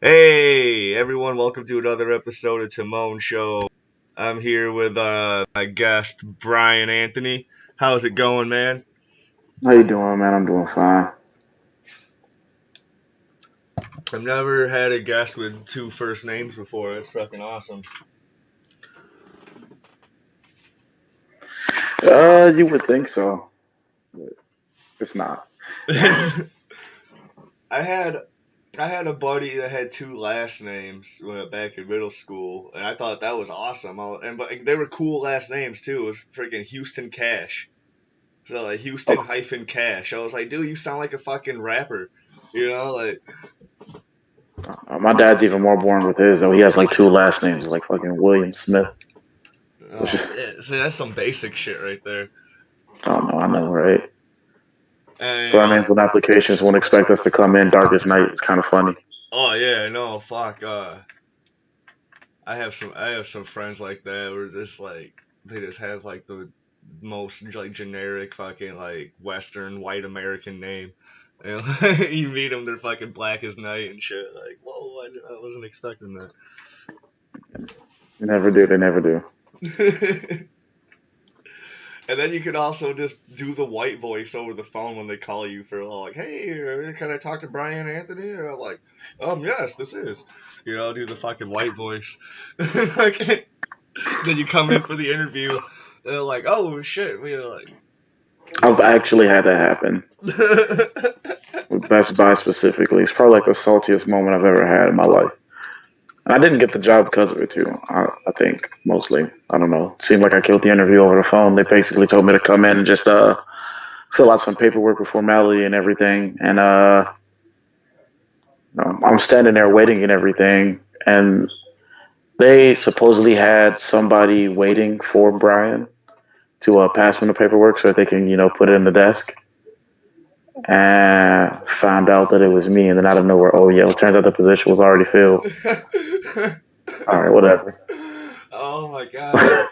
Hey everyone, welcome to another episode of Timone Show. I'm here with my guest Brian Anthony. How's it going, man? How you doing, man? I'm doing fine. I've never had a guest with two first names before. That's fucking awesome. You would think so, but it's not. I had I had a buddy that had two last names back in middle school, and I thought that was awesome. But they were cool last names too. It was freaking Houston Cash. So like Houston Oh, hyphen Cash. I was like, dude, you sound like a fucking rapper. You know, like my dad's even more boring with his though. He has like two last names, like fucking William Smith. Which oh is, yeah. See, that's some basic shit right there. I know, right? So that And means when applications won't expect us to come in dark as night. It's kind of funny. oh yeah, no, fuck. I have some friends like that where just like they just have like the most like generic fucking like Western white American name. And you meet them, they're fucking black as night and shit. Like, whoa, I wasn't expecting They never do. They never do. that. And then you could also just do the white voice over the phone when they call you for like, hey, can I talk to Brian Anthony? Or like, yes, this is. Do the fucking white voice. Like, then you come in for the interview. They're like, oh shit, we like. I've actually had that happen with Best Buy specifically. It's probably like the saltiest moment I've ever had in my life. And I didn't get the job because of it too. I think mostly. I don't know. It seemed like I killed the interview over the phone. They basically told me to come in and just fill out some paperwork with formality and everything. And I'm standing there waiting and everything. And they supposedly had somebody waiting for Brian to pass me the paperwork so that they can put it in the desk. And found out that it was me. And then out of nowhere, oh yeah, it turns out the position was already filled. All right, whatever. Oh my god.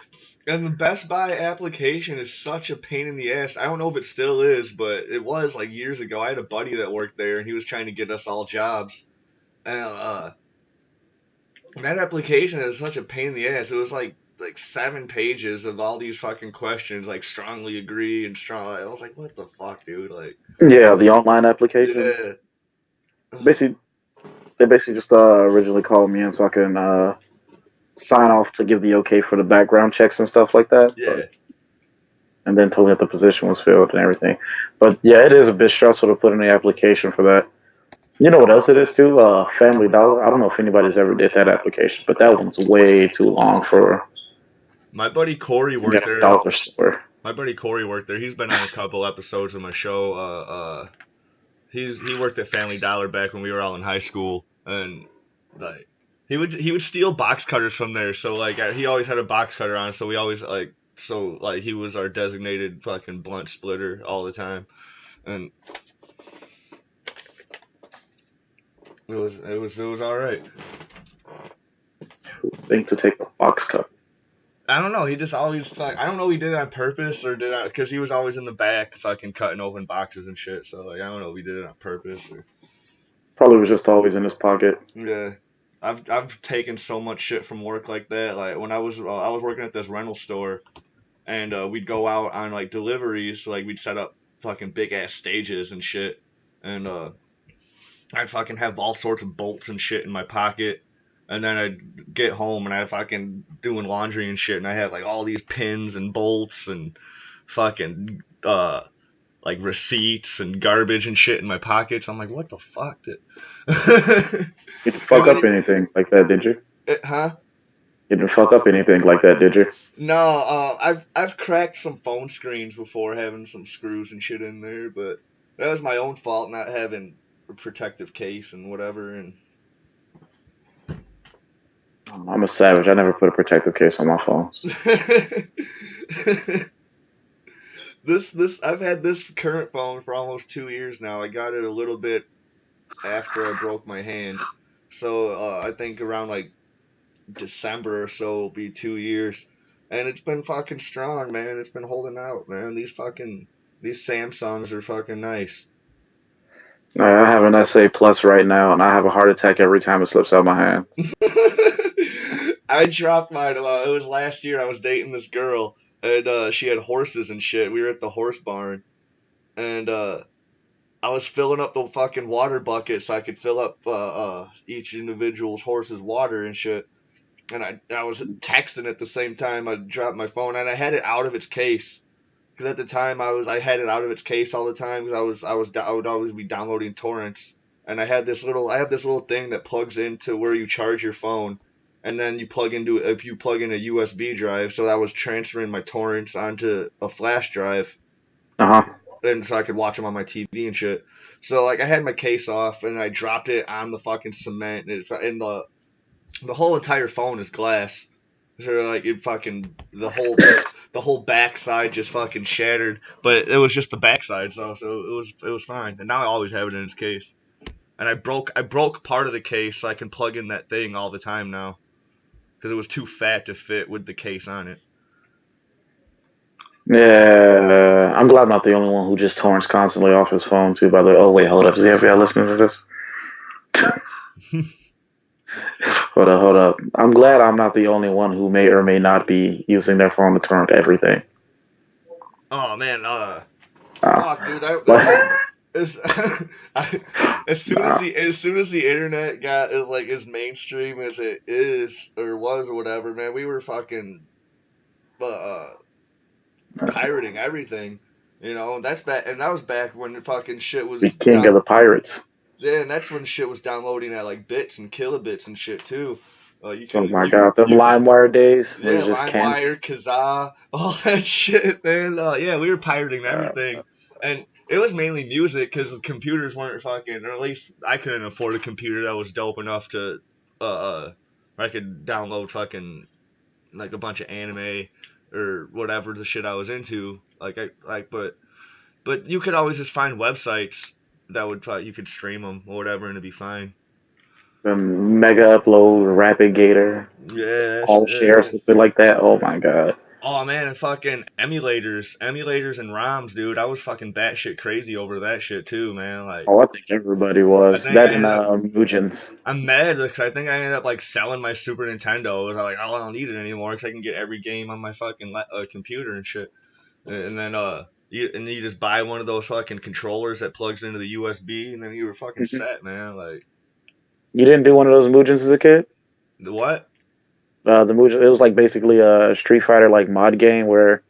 And the Best Buy application is such a pain in the ass. I don't know if it still is, but it was like years ago. I had a buddy that worked there, and he was trying to get us all jobs. And that application is such a pain in the ass. It was like 7 pages of all these fucking questions, like strongly agree and strong. I was like, what the fuck, dude? Like, Yeah, the online application. yeah. Basically, they basically just originally called me in so I can sign off to give the okay for the background checks and stuff like that. But Yeah. and then told me that the position was filled and everything. But yeah, it is a bit stressful to put in the application for that. You know what else it is too? Family Dollar. I don't know if anybody's ever did that application, but that one's way too long for My buddy Corey you worked a there. dollar store. My buddy Corey worked there. He's been on a couple episodes of my show. He worked at Family Dollar back when we were all in high school, and like he would steal box cutters from there. So like he always had a box cutter on, so we always like he was our designated fucking blunt splitter all the time, and it was all right. Think to take a box cut. I don't know. He just always like I don't know. He did it on purpose or did it because he was always in the back, fucking cutting open boxes and shit. So like I don't know if he did it on purpose or Probably was just always in his pocket. yeah. I've taken so much shit from work like that. Like when I was working at this rental store and we'd go out on like deliveries. Like we'd set up fucking big ass stages and shit, and I'd fucking have all sorts of bolts and shit in my pocket. And then I'd get home and I'd fucking doing laundry and shit, and I had like all these pins and bolts and fucking like receipts and garbage and shit in my pockets. I'm like, what the fuck? You didn't And fuck then, up anything like that, did you? huh? You didn't fuck up anything like that, did you? No, I've cracked some phone screens before, having some screws and shit in there, but that was my own fault not having a protective case and whatever. And I'm a savage. I never put a protective case on my phones. this I've had this current phone for almost 2 years now. I got it a little bit after I broke my hand, so I think around like December or so will be 2 years, and it's been fucking strong, man. It's been holding out, man. These Samsungs are fucking nice. I have an SA plus right now, and I have a heart attack every time it slips out of my hand. I dropped mine. It was last year. I was dating this girl, and she had horses and shit. We were at the horse barn, and I was filling up the fucking water bucket so I could fill up each individual's horse's water and shit. And I was texting at the same time. I dropped my phone, and I had it out of its case. Because at the time I had it out of its case all the time because I would always be downloading torrents, and I have this little thing that plugs into where you charge your phone, and then if you plug in a USB drive, so I was transferring my torrents onto a flash drive, Uh huh. and so I could watch them on my TV and shit. So like I had my case off and I dropped it on the fucking cement, and the whole entire phone is glass. So like it fucking the whole backside just fucking shattered, but it was just the backside, so it was fine. And now I always have it in its case. And I broke part of the case so I can plug in that thing all the time now because it was too fat to fit with the case on it. Yeah, I'm glad I'm not the only one who just torrents constantly off his phone too. By the way, oh wait, hold up, is the FBI listening to this? Hold up. I'm glad I'm not the only one who may or may not be using their phone to torrent everything. Oh man, Uh, fuck, dude, but it's, I, nah, as soon as the internet got as mainstream as it is or was or whatever, man, we were fucking uh, pirating everything. You know, that's back, and that was back when the fucking shit the was king down. of the pirates. Yeah, and that's when shit was downloading at like bits and kilobits and shit too. Oh my god, them LimeWire days where Yeah, it's just cancer. LimeWire, Kazaa, all that shit, man. Yeah, we were pirating Uh, everything, and it was mainly music because the computers weren't fucking, or at least I couldn't afford a computer that was dope enough to, I could download fucking like a bunch of anime or whatever the shit I was into. But you could always just find websites that would you could stream them or whatever and it'd be fine. Mega Upload, Rapid Gator, Yeah, All Share, yeah. something like that. Oh my god. Oh man, and fucking emulators and ROMs, dude. I was fucking batshit crazy over that shit too, man. Like, Oh, I think everybody I was. think I That and ended up, Mugens. I'm mad because I think I ended up like selling my Super Nintendo. I was like, oh, I don't need it anymore because I can get every game on my fucking computer and shit. And then you just buy one of those fucking controllers that plugs into the USB, and then you were fucking Mhm. set, man. Like, You didn't do one of those Mugens as a kid? what? The Mugen, it was like basically a Street Fighter like mod game where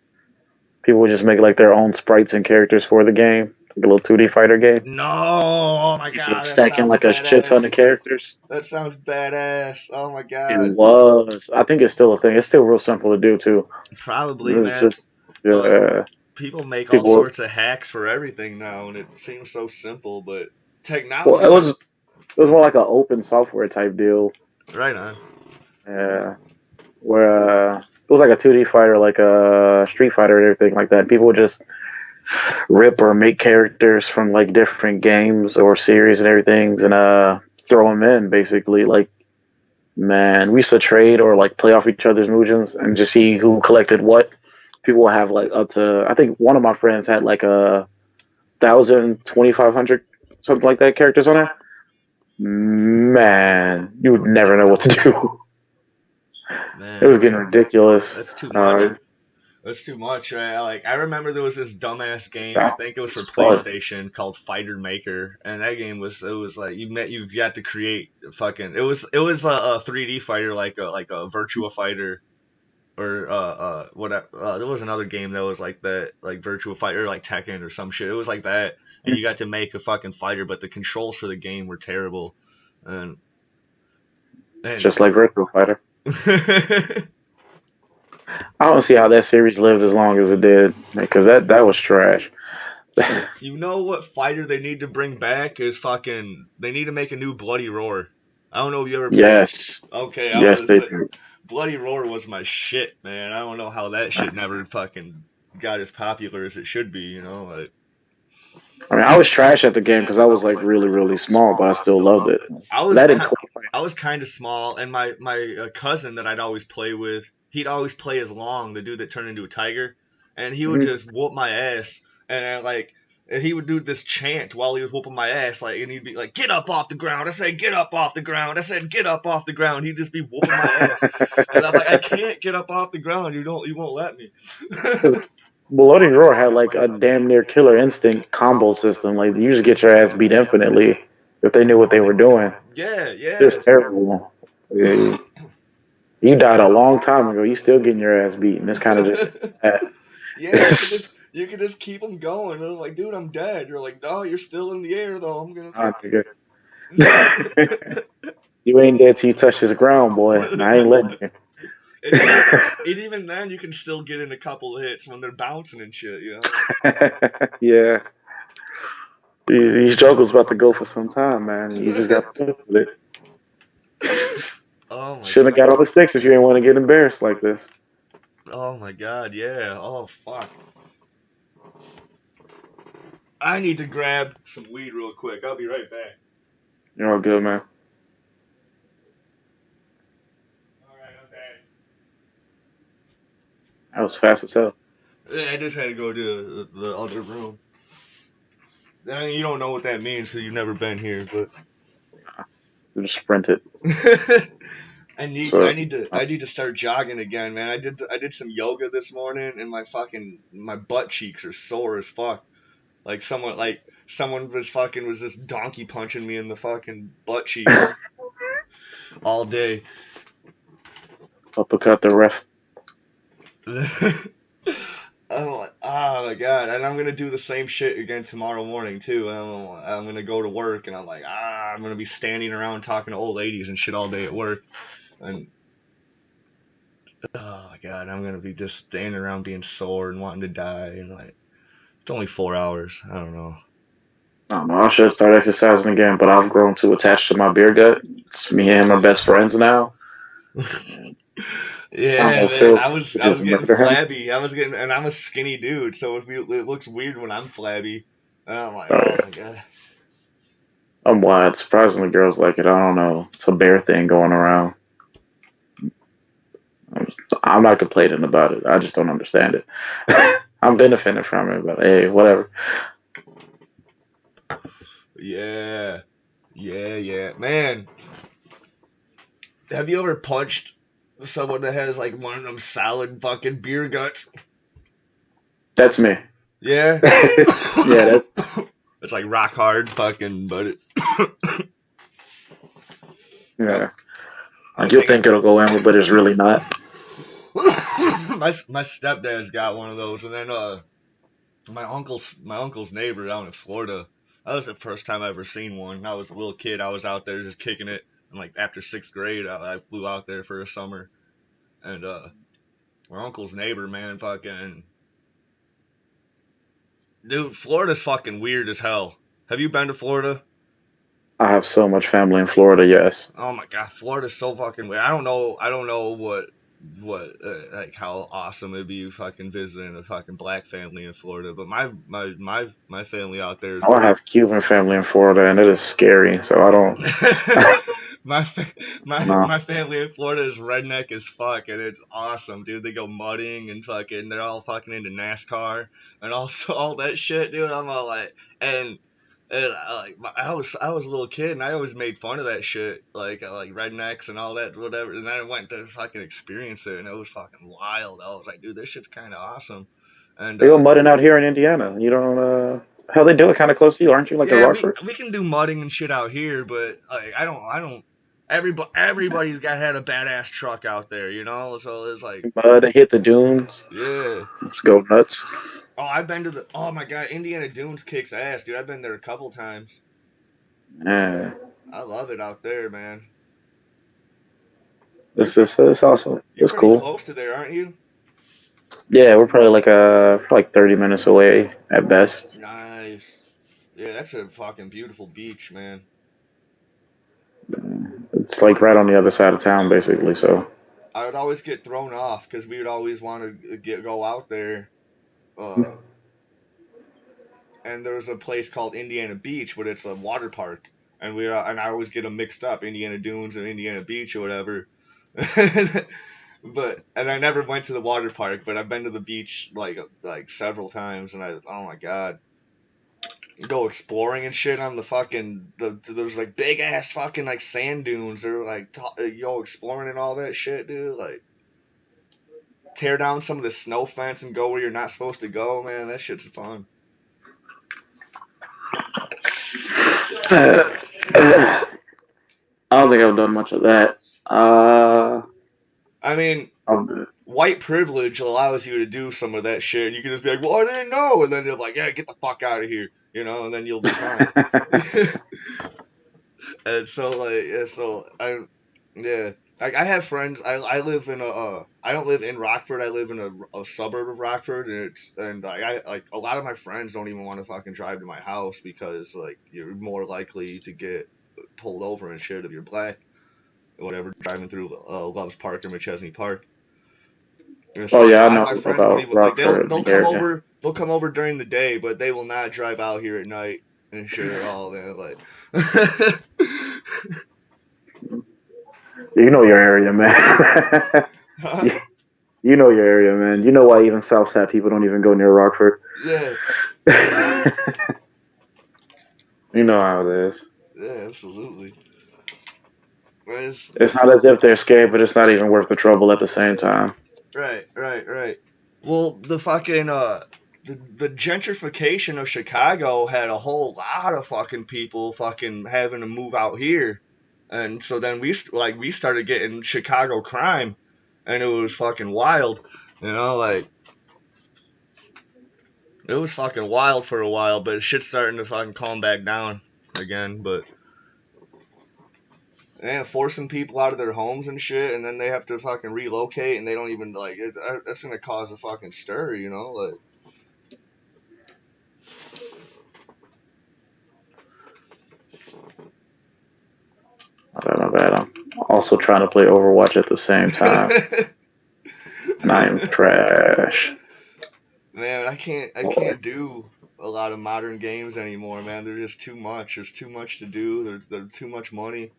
people would just make like their own sprites and characters for the game, like a little 2D fighter game. No! Oh my People would god, that stack in sounds like a shit ton badass. of characters. That sounds badass. Oh my It god. was. I think it's still a thing. It's still real simple to do too. Probably, It's man. just Uh, yeah. People make all People. sorts of hacks for everything now, and it seems so simple, but Well, technology, it was more like an open software type deal. right on. Yeah, where it was like a 2D fighter, like a Street Fighter and everything like that. People would just rip or make characters from like different games or series and everything, and throw them in basically. Like man, we used to trade or like play off each other's Mugens and just see who collected what. People have like up to I think one of my friends had like 1,000, 2,500 something like that characters on there. Man, you would never know what to do. It Man, was getting ridiculous. that's too much. Uh, That's too much, right? Like I remember there was this dumbass game. I that think it was for was fun. PlayStation called Fighter Maker, and that game was it was like you got to create fucking it was a 3D fighter like a Virtua Fighter or whatever. There was another game that was like that, like Virtua Fighter, like Tekken or some shit. It was like that, and you got to make a fucking fighter, but the controls for the game were terrible, and and Just like Virtual Fighter. I don't see how that series lived as long as it did because that was trash. you know what fighter they need to bring back is fucking. They need to make a new Bloody Roar. I don't know if you ever played. Yes, Okay, I yes was they say do. Bloody Roar was my shit, man. I don't know how that shit never fucking got as popular as it should be. You know, like I mean, I was trash at the game because I was like really really small, but I still loved it. I was That and kind Clay I was Fighters. kind of small, and my cousin that I'd always play with, he'd always play as Long, the dude that turned into a tiger, and he would Mhm. just whoop my ass, and like And he would do this chant while he was whooping my ass, like, and he'd be like, "Get up off the ground!" I said, "Get up off the ground!" I said, "Get up off the ground!" He'd just be whooping my ass, and I'm like, "I can't get up off the ground. You won't let me." Because Bloody Roar had like a damn near killer instinct combo system. Like you just get your ass beat infinitely if they knew what they were doing. Yeah, It's yeah, terrible. Yeah, you died a long time ago. You still getting your ass beat, and it's kind of just sad. yeah. You can just keep them going. And I'm like, "Dude, I'm dead." You're like, "No, you're still in the air though. I'm gonna Ah, fuck nigga. you." You ain't dead till you touch this ground, boy. And I ain't letting you. And even then, you can still get in a couple of hits when they're bouncing and shit, you know. Yeah. These juggles about to go for some time, man. You just got to live with it. Oh my Shouldn't have got all god. the sticks if you didn't want to get embarrassed like this. Oh my god, yeah. Oh fuck. I need to grab some weed real quick. I'll be right back. You're all good, man. Alright, I'm back. That was fast as hell. Yeah, I just had to go to the other room. I mean, you don't know what that means, so you've never been here, but You just sprinted. I So, need to start jogging again, man. I did some yoga this morning, and my butt cheeks are sore as fuck. Someone was just donkey punching me in the fucking butt cheeks all day. uppercut the rest. Oh my god! And I'm gonna do the same shit again tomorrow morning too. I'm gonna go to work and I'm gonna be standing around talking to old ladies and shit all day at work. And oh my god, I'm gonna be just standing around being sore and wanting to die. And like, it's only 4 hours. I don't know. I don't know. I should start exercising again, but I've grown too attached to my beer gut. It's me and my best friends now. I don't know Yeah, if man. Phil would I just was getting murder him. flabby. And I'm a skinny dude, so it looks weird when I'm flabby. And I'm like, Oh, oh yeah. my god. I'm wide. Surprisingly, girls like it. I don't know. It's a bear thing going around. I'm not complaining about it. I just don't understand it. I'm benefiting from it, but hey, whatever. Yeah, yeah, man. Have you ever punched someone that has like one of them solid fucking beer guts? That's me. Yeah. Yeah, that's It's like rock hard fucking, but it. Yep. yeah. I Like was you'll thinking. think it'll go in, but it's really not. My stepdad's got one of those, and then my uncle's neighbor out in Florida. That was the first time I ever seen one. I was a little kid. I was out there just kicking it, and like after sixth grade, I flew out there for a summer, and my uncle's neighbor, man, fucking dude, Florida's fucking weird as hell. Have you been to Florida? I have so much family in Florida. Yes. Oh my god, Florida's so fucking weird. I don't know what like how awesome it'd be fucking visiting a fucking black family in Florida, but my family out there is I pretty. have Cuban family in Florida, and it is scary. So I don't. my fa- No. my family in Florida is redneck as fuck, and it's awesome, dude. They go mudding and fucking, they're all fucking into NASCAR and also all that shit, dude. I'm all like, and I was a little kid and I always made fun of that shit, like rednecks and all that whatever. And then I went to fucking experience it, and it was fucking wild. I was like, dude, this shit's kind of awesome. And They go mudding out here in Indiana. You don't. Hell, they do it kind of close to you, aren't you? Like at yeah, Rockford. we can do mudding and shit out here, but like I don't. Everybody's got had a badass truck out there, you know. So it's like, Mud and hit the dunes. yeah. Let's go nuts. Oh, I've been to the. Oh my god, Indiana Dunes kicks ass, dude. I've been there a couple times. Yeah. I love it out there, man. It's awesome. You're It's pretty cool. close to there, aren't you? Yeah, we're probably like 30 minutes away at best. Nice. Yeah, that's a fucking beautiful beach, man. It's like right on the other side of town, basically. So I would always get thrown off because we would always want to go out there. Uh, and there's a place called Indiana Beach, but it's a water park, and and I always get them mixed up, Indiana Dunes and Indiana Beach or whatever. But and I never went to the water park, but I've been to the beach like several times, and I oh my god, go exploring and shit on the fucking there's like big ass fucking like sand dunes. They're like yo exploring and all that shit, dude. Like tear down some of the snow fence and go where you're not supposed to go, man. That shit's fun. I don't think I've done much of that. I mean, I'm, white privilege allows you to do some of that shit. You can just be like, well, I didn't know, and then they're like, yeah, get the fuck out of here, and then you'll be fine. And so like, yeah, so yeah, like I have friends. I live in I don't live in Rockford. I live in a suburb of Rockford, and I like a lot of my friends don't even want to fucking drive to my house because like you're more likely to get pulled over and shit if you're black or whatever driving through Loves Park or McChesney Park. And oh so like a yeah, I lot of know my friends won't about even like Rockford they'll and the come area. over during the day, but they will not drive out here at night and shit at all, man. Like, You know your area, man. huh? you, you know your area, man. You know why even Southside people don't even go near Rockford. Yeah, You know how it is. yeah, absolutely. It's, It's not as if they're scared, but it's not even worth the trouble at the same time. right. Well, the fucking the gentrification of Chicago had a whole lot of fucking people fucking having to move out here, and so then we started getting Chicago crime, and it was fucking wild, like it was fucking wild for a while, but shit's starting to fucking calm back down again, but. And forcing people out of their homes and shit, and then they have to fucking relocate, and they don't even like it. That's gonna cause a fucking stir, Like, I don't know that. I'm also trying to play Overwatch at the same time, and I am trash. man, I can't do a lot of modern games anymore, man. They're just too much. There's too much to do. There's too much money.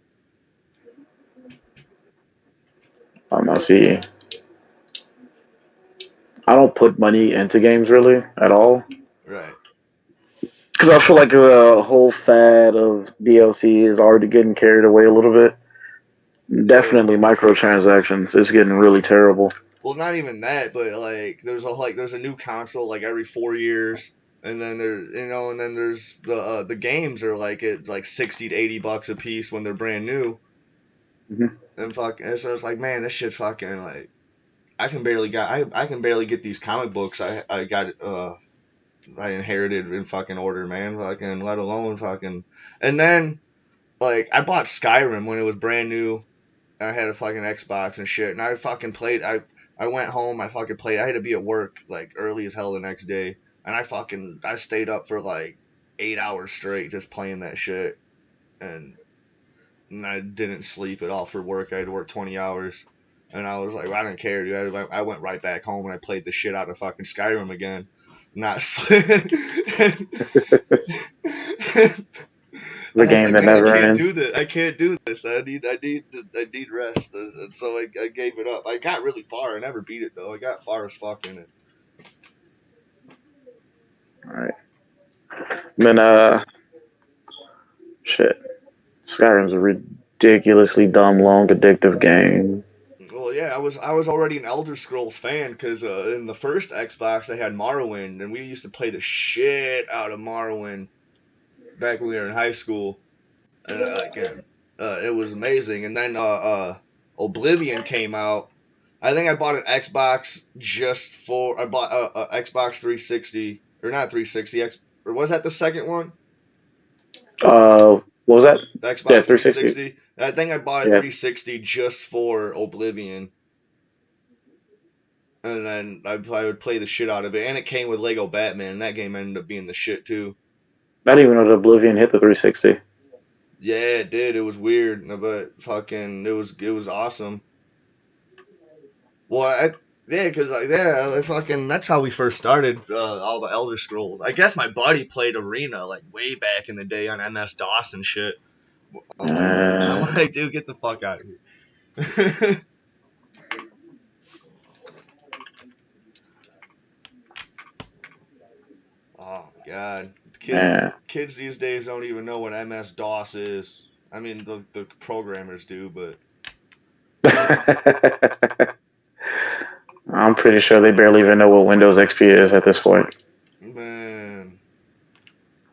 I'm not see. I don't put money into games really at all Right. because I feel like the whole fad of DLC is already getting carried away a little bit. Yeah. Definitely microtransactions is getting really terrible. Well, not even that, but like there's a new console like every 4 years, and then and then there's the games are like at like 60 to 80 bucks a piece when they're brand new, Hmm. and so it's like man, this shit's fucking like I can barely get these comic books I inherited in fucking order, man, fucking let alone fucking, and then like I bought Skyrim when it was brand new. I had a fucking Xbox and shit, and I fucking played. I went home. I fucking played. I had to be at work like early as hell the next day, and I stayed up for like 8 hours straight just playing that shit, and, and I didn't sleep at all for work. I had to work 20 hours, and I was like, well, I didn't care, dude. I went right back home and I played the shit out of fucking Skyrim again. Not The I was game like, that man, I never can't do ends. this. I can't do this. I need rest. And so I gave it up. I got really far. I never beat it though. I got far as fuck in it. All right. Then shit. Skyrim's a ridiculously dumb, long, addictive game. Well, yeah, I was already an Elder Scrolls fan because in the first Xbox they had Morrowind, and we used to play the shit out of Morrowind back when we were in high school, and it was amazing. And then Oblivion came out. I think I bought an Xbox just for I bought a Xbox 360 or not 360 or was that the second one? What was that? The Yeah, Xbox 360. 360. I think I bought a Yeah, 360 just for Oblivion, and then I would play the shit out of it. And it came with Lego Batman, and that game ended up being the shit too. I didn't even know that Oblivion hit the 360. Yeah, it did. It was weird, but fucking, it was awesome. Well, yeah, cause like yeah, I fucking that's how we first started all the Elder Scrolls. I guess my buddy played Arena like way back in the day on MS DOS and shit. I'm Uh, like, dude, get the fuck out of here. Oh my god, Man. Kids these days don't even know what MS DOS is. I mean, the programmers do, but I'm pretty sure they barely even know what Windows XP is at this point. man,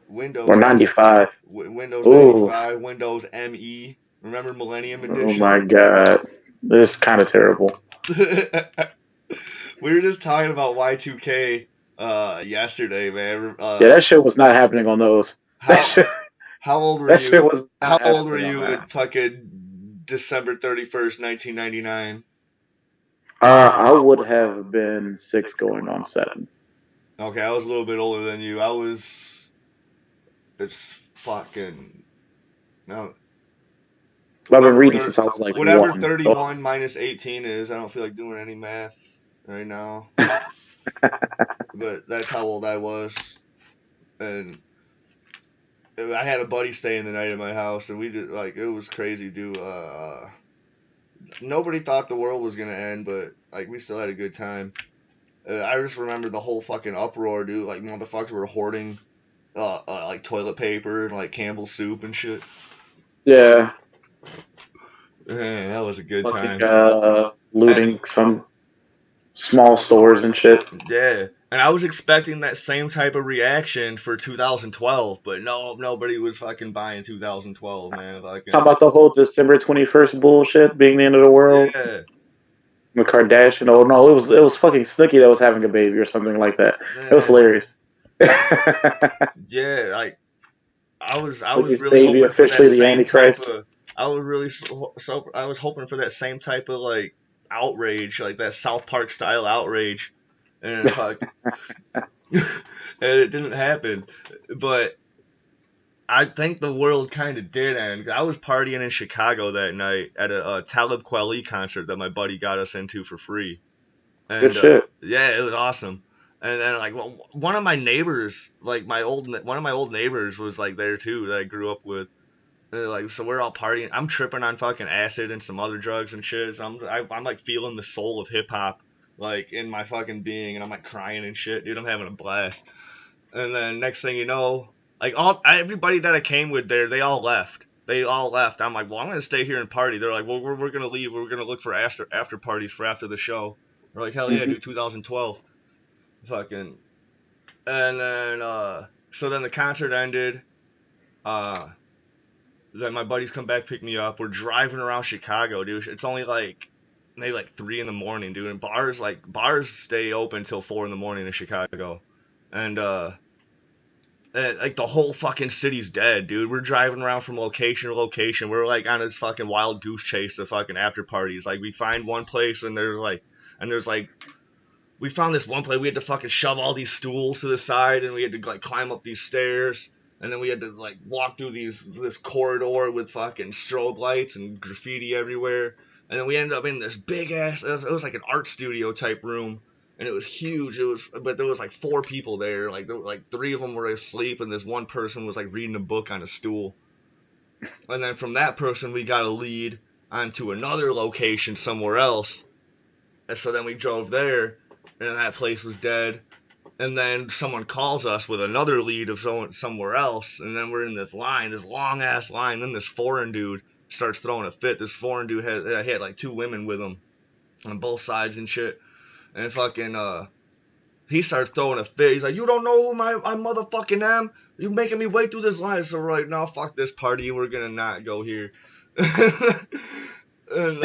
Or Windows X, 95. Windows Ooh. 95, Windows ME. Remember Millennium Oh Edition? my God. This is kind of terrible. We were just talking about Y2K yesterday, man. Yeah, that shit was not happening on those. That How shit, how old were that shit you? was not How old were happening on you that. in fucking December 31st, 1999? I would have been 6 going on 7. Okay, I was a little bit older than you. I was. It's fucking no. I've been Whatever reading since I was like whatever 1. Oh. 31 minus 18 is. I don't feel like doing any math right now, but that's how old I was, and I had a buddy staying the night at my house, and we did like it was crazy, dude. Nobody thought the world was gonna end, but like we still had a good time. I just remember the whole fucking uproar, dude. Like motherfuckers were hoarding, like toilet paper and like Campbell's soup and shit. Yeah. Man, that was a good Fucking time. looting some small stores and shit. Yeah, and I was expecting that same type of reaction for 2012, but no, nobody was fucking buying 2012, man. Talk Fucking about the whole December 21st bullshit being the end of the world. yeah, The Kardashian. Oh no, it was fucking Snooki that was having a baby or something like that. It was man, hilarious. yeah. Like I was Snooki's really baby hoping for that officially the same type Antichrist. of. I was really I was hoping for that same type of like outrage, like that South Park style outrage, and fuck, and it didn't happen, but. I think the world kind of did end. I was partying in Chicago that night at a Talib Kweli concert that my buddy got us into for free, Good and shit. yeah, it was awesome. And then like well, one of my neighbors, like one of my old neighbors was like there too that I grew up with. And, like so we're all partying. I'm tripping on fucking acid and some other drugs and shit. So I'm like feeling the soul of hip hop like in my fucking being, and I'm like crying and shit, dude. I'm having a blast. And then next thing you know, like everybody that I came with there, they all left. They all left. I'm like, well, I'm gonna stay here and party. They're like, well, we're gonna leave. We're gonna look for after parties for after the show. We're like, hell yeah, Hmm. dude, 2012, fucking. And then so then the concert ended. Uh, then my buddies come back pick me up. We're driving around Chicago, dude. It's only like maybe like 3 in the morning, dude. And bars stay open till 4 in the morning in Chicago, and like the whole fucking city's dead, dude. We're driving around from location to location. We're like on this fucking wild goose chase to fucking after parties. Like we find one place and there's like we found this one place we had to fucking shove all these stools to the side and we had to like climb up these stairs and then we had to like walk through this corridor with fucking strobe lights and graffiti everywhere. And then we ended up in this big ass. It was like an art studio type room and it was huge. But there was like 4 people there. Like there were, like 3 of them were asleep, and this one person was like reading a book on a stool. And then from that person, we got a lead onto another location somewhere else. And so then we drove there, and that place was dead. And then someone calls us with another lead of somewhere else, and then we're in this line, this long ass line. Then this foreign dude starts throwing a fit. This foreign dude had like 2 women with him on both sides and shit. And fucking he starts throwing a fit. He's like, "You don't know who I motherfucking am? You making me wait through this line." So we're like, "No, fuck this party. We're gonna not go here." and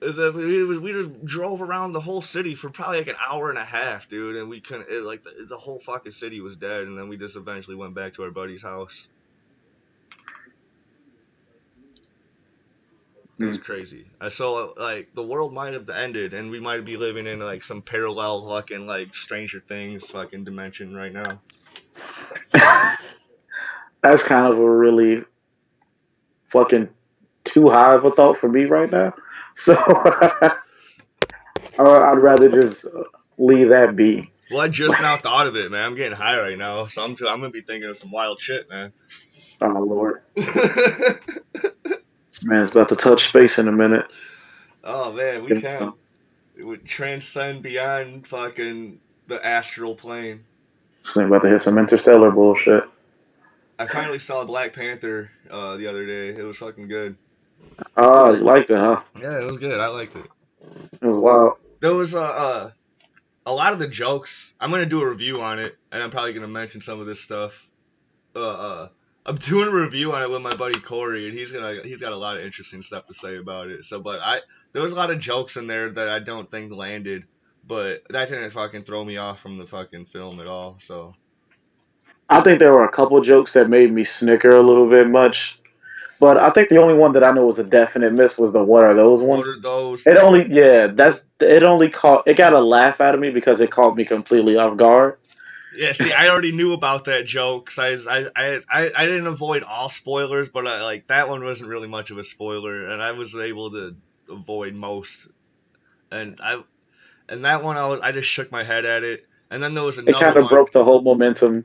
and then we just drove around the whole city for probably like an hour and a half, dude. And we couldn't like the whole fucking city was dead. And then we just eventually went back to our buddy's house. It was crazy. I saw like the world might have ended, and we might be living in like some parallel fucking like Stranger Things fucking dimension right now. That's kind of a really fucking too high of a thought for me right now. So I'd rather just leave that be. Well, I just now thought of it, man. I'm getting high right now, so I'm gonna be thinking of some wild shit, man. Oh Lord, this man's about to touch space in a minute. Oh man, we Get can. some. It would transcend beyond fucking the astral plane. So about to hit some interstellar bullshit. I finally saw Black Panther the other day. It was fucking good. Oh, you liked it, huh? Yeah, it was good. I liked it. It was wild. There was a lot of the jokes. I'm gonna do a review on it, and I'm probably gonna mention some of this stuff. Uh, uh, I'm doing a review on it with my buddy Corey, and he's got a lot of interesting stuff to say about it. So, but there was a lot of jokes in there that I don't think landed, but that didn't fucking throw me off from the fucking film at all. So, I think there were a couple jokes that made me snicker a little bit much. But I think the only one that I know was a definite miss was the "what are those" one. what are those? It only, yeah, that's it. Only caught it got a laugh out of me because it caught me completely off guard. Yeah, see, I already knew about that joke. 'Cause I didn't avoid all spoilers, but like that one wasn't really much of a spoiler, and I was able to avoid most. And that one I just shook my head at it. And then there was It another kind of one. broke the whole momentum.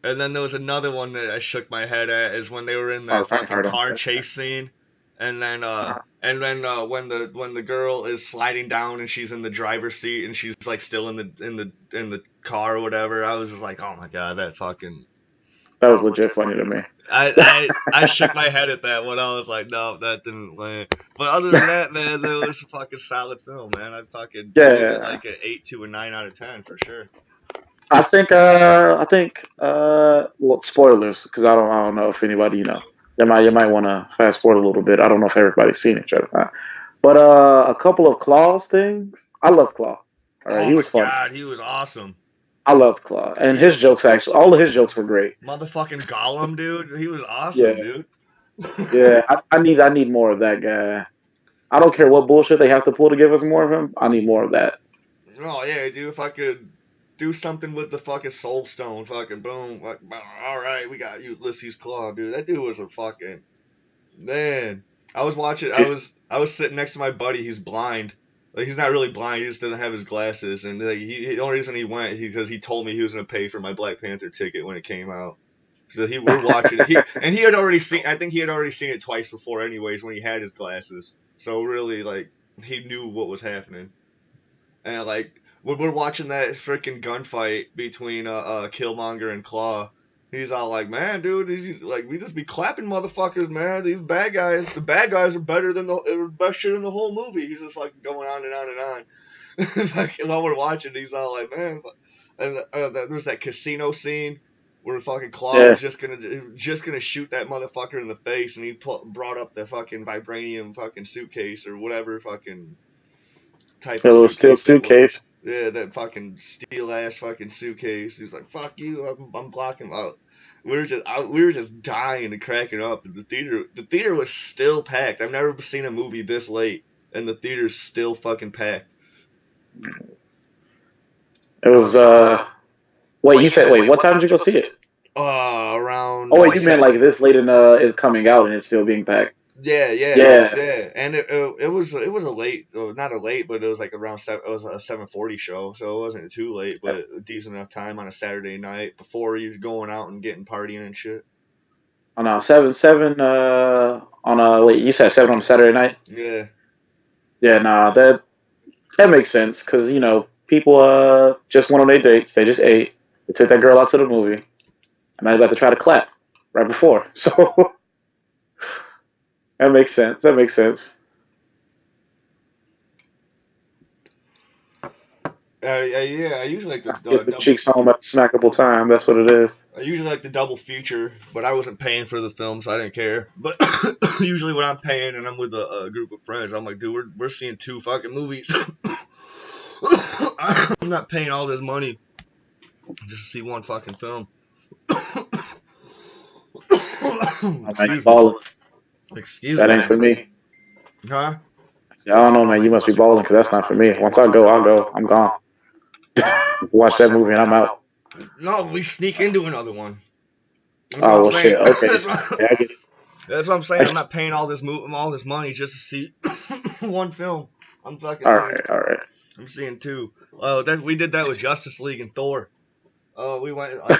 And then there was another one that I shook my head at is when they were in that Or I fucking don't car know. chase scene. And then when the girl is sliding down and she's in the driver's seat and she's like still in the car or whatever, I was just like, oh my god, that fucking That was legit funny to me. I shook my head at that one. I was like, no, that didn't land. But other than that, man, it was a fucking solid film, man. I fucking give it Yeah, like an 8 to a 9 out of 10 for sure. well, spoilers because I don't know if anybody you might want to fast forward a little bit. I don't know if everybody's seen it yet or not. But a couple of Claw's things. I loved Claw. All right, Oh he my was funny. god, he was awesome. I loved Claw, and He his jokes actually, all of his jokes were great. motherfucking Gollum, dude. He was awesome, Yeah, dude. yeah. I need more of that guy. I don't care what bullshit they have to pull to give us more of him. I need more of that. Oh yeah, dude. If I could do something with the fucking Soul Stone, fucking boom. Like, all right, we got Ulysses Claw, dude. That dude was a fucking man. I was watching. I was sitting next to my buddy. He's blind. Like he's not really blind. He just doesn't have his glasses. And like, the only reason he went because he told me he was gonna pay for my Black Panther ticket when it came out. So we're watching it. He had already seen. I think he had already seen it twice before, anyways, when he had his glasses. So really, like he knew what was happening. And like when we're watching that freaking gunfight between Killmonger and Claw, he's all like, "Man, dude, like we just be clapping motherfuckers, man. These bad guys, the bad guys are better than the best shit in the whole movie." He's just like going on and on and on. Like, while we're watching, he's all like, "Man," and there's that casino scene where fucking Claw Yeah, was just gonna shoot that motherfucker in the face, and he brought up the fucking vibranium fucking suitcase or whatever fucking type a of little steel suitcase that was. suitcase. Yeah, that fucking steel ass fucking suitcase. He's like, "Fuck you! I'm blocking out." We were just dying and cracking up. And the theater was still packed. I've never seen a movie this late, and the theater's still fucking packed. It was. Wait, you said. Wait, what time did you go see it? Around Oh wait, like you meant like this late in is coming out and it's still being packed. yeah, yeah, Yeah, yeah. And it was a late, not a late, but it was like around seven. It was a 7:40 show, so it wasn't too late, but a decent enough time on a Saturday night before you're going out and getting partying and shit. on a 7-7 on a wait, you said 7 on a Saturday night. Yeah. Yeah, nah, that makes sense because people just went on their dates. They just ate. They took that girl out to the movie, and I about to try to clap right before. So that makes sense. That makes sense. Yeah. I usually like the Get the double. cheeks home at snackable time. That's what it is. I usually like the double feature, but I wasn't paying for the film, so I didn't care. But usually when I'm paying and I'm with a group of friends, I'm like, dude, we're seeing two fucking movies. I'm not paying all this money just to see one fucking film. Oh, man, you Excuse me. balling. Excuse That ain't me. for me. Huh? I don't know, man. You must be balling because that's not for me. Once I go, I'll go. I'm gone. Watch that movie and I'm out. No, we sneak into another one. That's what Oh I'm well, saying. shit. Okay. That's what, Yeah, I get it. that's what I'm saying. I'm not paying all this money just to see one film. I'm fucking All seeing. right, all right. I'm seeing two. We did that with Justice League and Thor. We went like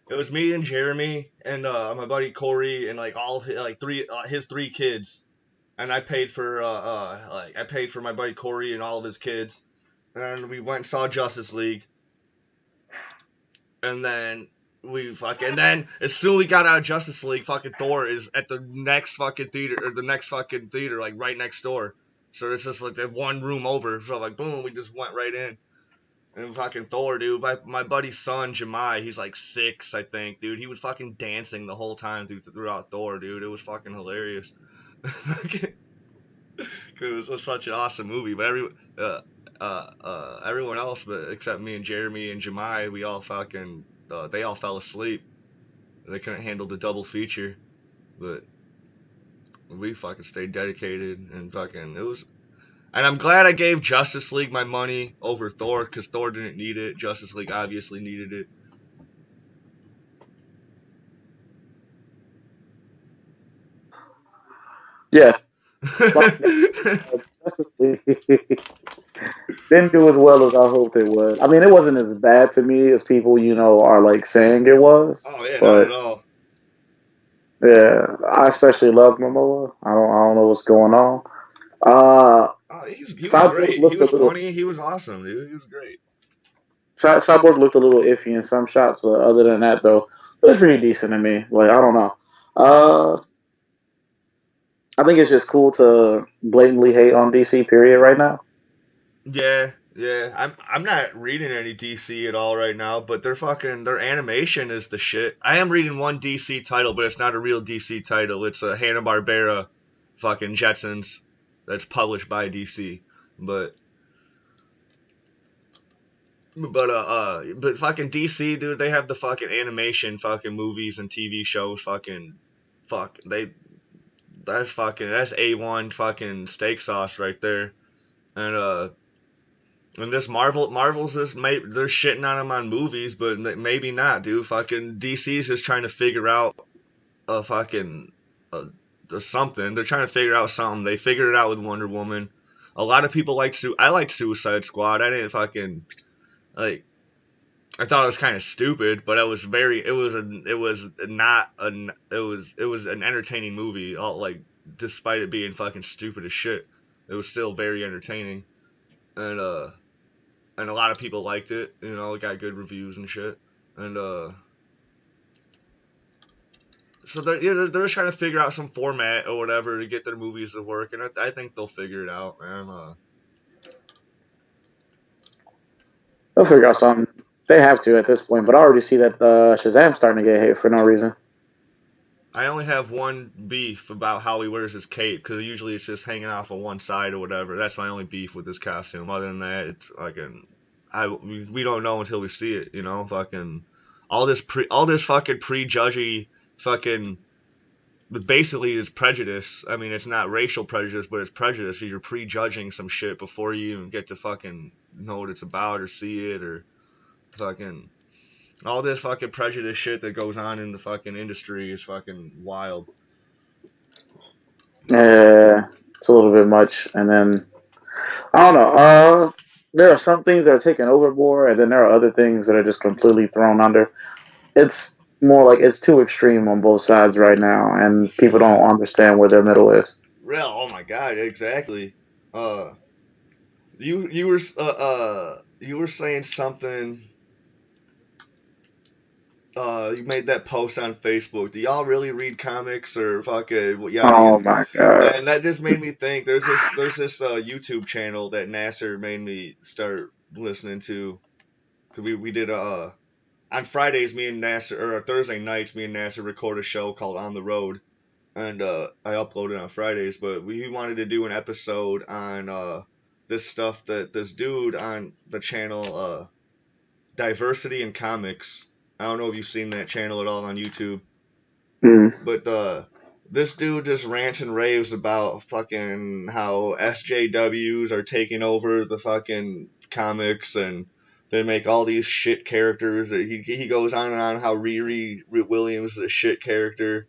it was me and Jeremy and my buddy Corey and like all like his three kids. and I paid for like I paid for my buddy Corey and all of his kids, and we went and saw Justice League, and then and then as soon as we got out of Justice League, fucking Thor is at the next fucking theater, or the next fucking theater, like right next door. So it's just like that one room over. So like boom, we just went right in. And fucking Thor, dude. My buddy's son, Jemai, he's like 6, I think, dude. He was fucking dancing the whole time throughout Thor, dude. It was fucking hilarious. It was such an awesome movie. But everyone else, but except me and Jeremy and Jemai, we all fucking, they all fell asleep. They couldn't handle the double feature. But we fucking stayed dedicated and fucking, it was. And I'm glad I gave Justice League my money over Thor, because Thor didn't need it. Justice League obviously needed it. Yeah, like Justice League didn't do as well as I hoped it would. I mean, it wasn't as bad to me as people, are like saying it was. Oh yeah, not at But all. yeah, I especially love Momoa. I don't know what's going on. Uh, Oh, he was Cyborg great. He looked a was little. funny. He was awesome, dude. He was great. Cyborg looked a little iffy in some shots, but other than that, though, it was pretty decent to me. Like I don't know. Uh, I think it's just cool to blatantly hate on DC. Period. Right now. Yeah, yeah. I'm not reading any DC at all right now, but their animation is the shit. I am reading one DC title, but it's not a real DC title. It's a Hanna Barbera fucking Jetsons that's published by DC. But but fucking DC, dude, they have the fucking animation, fucking movies and TV shows, fucking fuck they that's A1 fucking steak sauce right there. And this Marvel's they're shitting on them on movies, but maybe not, dude. Fucking DC's just trying to figure out a fucking uh, something. They're trying to figure out something. They figured it out with Wonder Woman. A lot of people I liked Suicide Squad. I didn't fucking like. I thought it was kind of stupid, but it was not an it was an entertaining movie. All like despite it being fucking stupid as shit, it was still very entertaining. And and a lot of people liked it. You know, it got good reviews and shit. And so they're just trying to figure out some format or whatever to get their movies to work, and I think they'll figure it out, man. They'll figure out something. They have to at this point, but I already see that Shazam's starting to get hate for no reason. I only have one beef about how he wears his cape, because usually it's just hanging off on one side or whatever. That's my only beef with this costume. Other than that, it's fucking we don't know until we see it. You know, fucking all this fucking prejudgy fucking basically is prejudice. I mean, it's not racial prejudice, but it's prejudice. You're prejudging some shit before you even get to fucking know what it's about or see it, or fucking all this fucking prejudice shit that goes on in the fucking industry is fucking wild. Yeah, it's a little bit much. And then I don't know. There are some things that are taken overboard, and then there are other things that are just completely thrown under. It's more like it's too extreme on both sides right now, and people don't understand where their middle is. Real, oh my god, exactly. Uh, you were saying something. You made that post on Facebook. Do y'all really read comics or fucking yada Oh yada? my god. And that just made me think. There's this YouTube channel that Nasser made me start listening to. Cause we did on Fridays, me and Nasser, or Thursday nights, me and Nasser record a show called On the Road, and I upload it on Fridays. But we wanted to do an episode on this stuff that this dude on the channel Diversity in Comics. I don't know if you've seen that channel at all on YouTube, Mm. but this dude just rants and raves about fucking how SJWs are taking over the fucking comics, and they make all these shit characters. He goes on and on how Riri Williams is a shit character.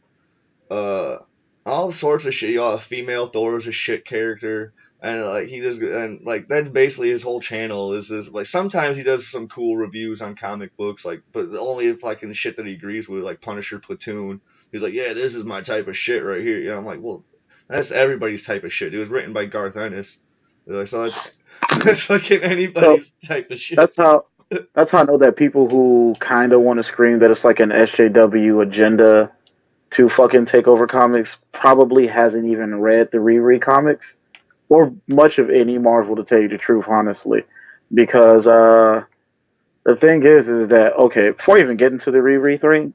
Uh, all sorts of shit. You know, a female Thor is a shit character. And like he just and like that's basically his whole channel is like sometimes he does some cool reviews on comic books, like, but only if like in shit that he agrees with, like Punisher Platoon. He's like, yeah, this is my type of shit right here. Yeah, I'm like, well, That's everybody's type of shit. It was written by Garth Ennis. Like, so that's fucking So anybody's type of shit. that's how that's how I know that people who kind of want to scream that it's like an SJW agenda to fucking take over comics probably hasn't even read the Riri comics or much of any Marvel, to tell you the truth, honestly. Because the thing is that okay, before I even get into the Riri thing,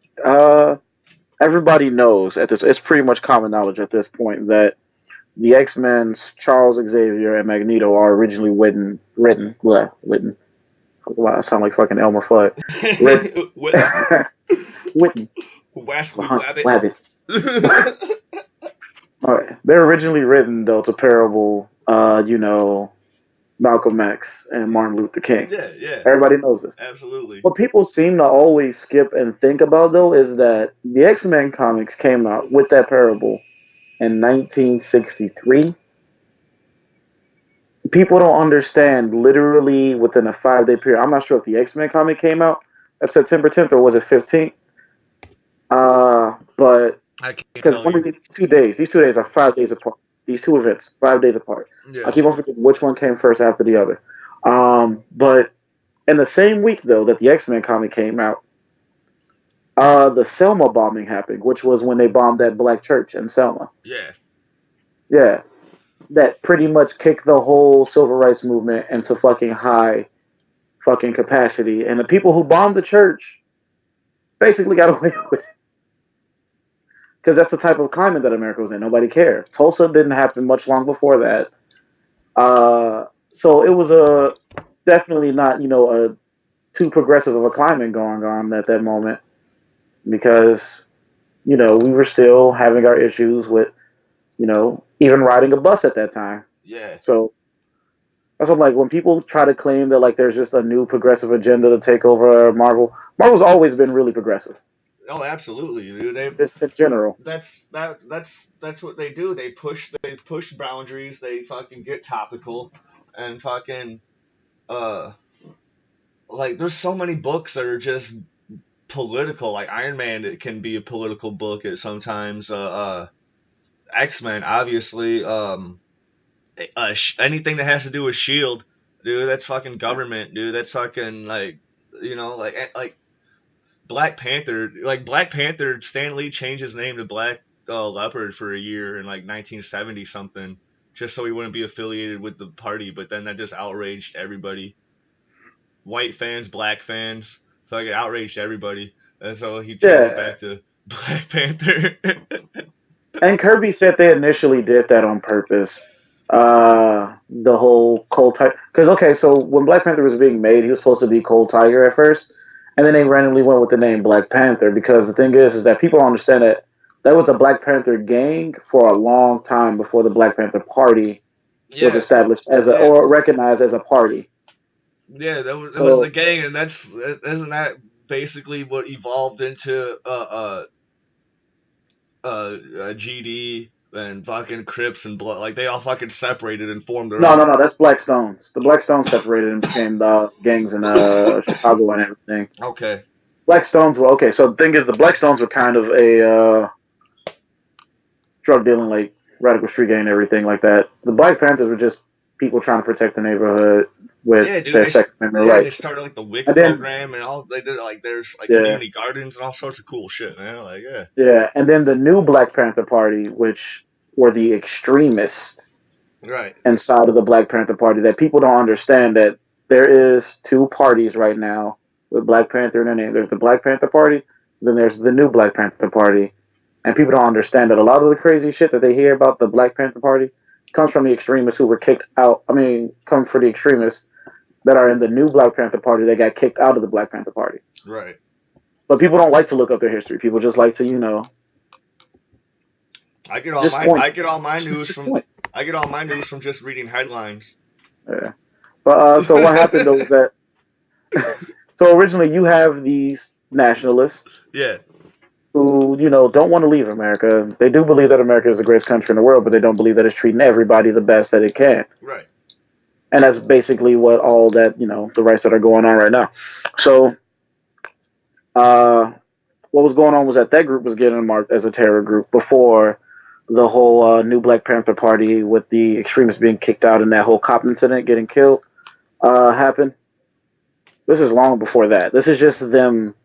everybody knows at this. It's pretty much common knowledge at this point that the X Men's Charles Xavier and Magneto are originally written. Wow, I sound like fucking Elmer Fudd. Written, written, Wasky Wabbits. All right, they're originally written though to parable, Malcolm X and Martin Luther King. Yeah, yeah, Everybody knows this. absolutely. What people seem to always skip and think about though is that the X Men comics came out with that parable in 1963. People don't understand literally within a 5-day period. I'm not sure if the X Men comic came out of September 10th or was it 15th. But I can't because tell one of you. these 2 days are 5 days apart. These two events, 5 days apart. I Yeah. keep on forgetting which one came first after the other. But in the same week though that the X Men comic came out, the Selma bombing happened, which was when they bombed that black church in Selma. Yeah. Yeah, that pretty much kicked the whole civil rights movement into fucking high fucking capacity, and the people who bombed the church basically got away with it because that's the type of climate that America was in. Nobody cared. Tulsa didn't happen much long before that, so it was a definitely not a too progressive of a climate going on at that moment because we were still having our issues with even riding a bus at that time. Yeah. So that's what I'm like when people try to claim that like there's just a new progressive agenda to take over Marvel. Marvel's always been really progressive, Oh, absolutely, dude. just in general. That's what they do. They push boundaries. They fucking get topical, and fucking uh like there's so many books that are just political. Like Iron Man, it can be a political book at sometimes. X-Men, obviously. Anything that has to do with Shield, dude. That's fucking government, dude. That's fucking like Black Panther. Like Black Panther, Stan Lee changed his name to Black Leopard for a year in like 1970 something, just so he wouldn't be affiliated with the party. But then that just outraged everybody. White fans, black fans, fucking outraged everybody, and so he changed it Yeah, back to Black Panther. and Kirby said they initially did that on purpose. The whole Cold Tiger, because okay, so when Black Panther was being made, he was supposed to be Cold Tiger at first, and then they randomly went with the name Black Panther because the thing is that people don't understand that that was the Black Panther gang for a long time before the Black Panther Party was Yeah, established as a yeah, or recognized as a party. yeah. That was the So gang, and that's isn't that basically what evolved into GD and fucking Crips and Blood. Like they all fucking separated and formed their no, no, own. no, that's Black Stones. The Black Stones separated and became the gangs in Chicago and everything. Okay. Black Stones were okay. So the thing is, the Black Stones were kind of a drug dealing, like radical street gang and everything like that. The Black Panthers were just people trying to protect the neighborhood with Yeah, dude. their Second Amendment They rights. started like the WIC And then, program and all. They did like there's like yeah, community gardens and all sorts of cool shit, man. Like yeah. yeah, and then the new Black Panther Party, which were the extremists Right. inside of the Black Panther Party, that people don't understand that there is two parties right now with Black Panther in their name. There's the Black Panther Party, then there's the new Black Panther Party, and people don't understand that a lot of the crazy shit that they hear about the Black Panther Party comes from the extremists who were kicked out. I mean, come for the extremists that are in the new Black Panther Party that got kicked out of the Black Panther Party. Right. But people don't like to look up their history. People just like to, just point. I get all my news Just from point. I get all my news from just reading headlines. Yeah. But so what happened though was that so originally you have these nationalists Yeah. who don't want to leave America. They do believe that America is the greatest country in the world, but they don't believe that it's treating everybody the best that it can. Right. And that's basically what all that the rights that are going on right now. So what was going on was that group was getting marked as a terror group before the whole new Black Panther Party with the extremists being kicked out and that whole cop incident getting killed happened. This is long before that. This is just them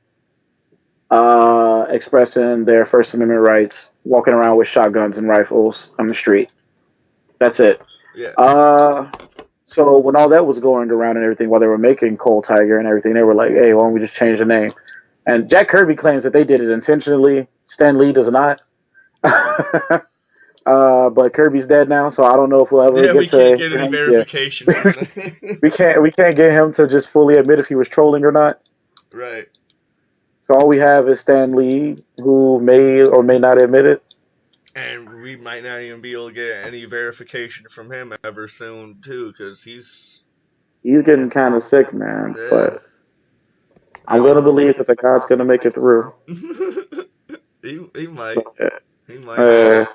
expressing their First Amendment rights, walking around with shotguns and rifles on the street. That's it. Yeah. Uh, so when all that was going around and everything, while they were making Cold Tiger and everything, they were like, "Hey, why don't we just change the name?" And Jack Kirby claims that they did it intentionally. Stan Lee does not. But Kirby's dead now, so I don't know if we'll ever Yeah, get we to can't get any him. Yeah, verification from that. we can't get him to just fully admit if he was trolling or not. Right. So all we have is Stan Lee, who may or may not admit it. And we might not even be able to get any verification from him ever soon, too, because He's getting kind of sick, man. yeah. But I I'm mean, gonna believe that the God's gonna make it through. he might. But, He might. uh,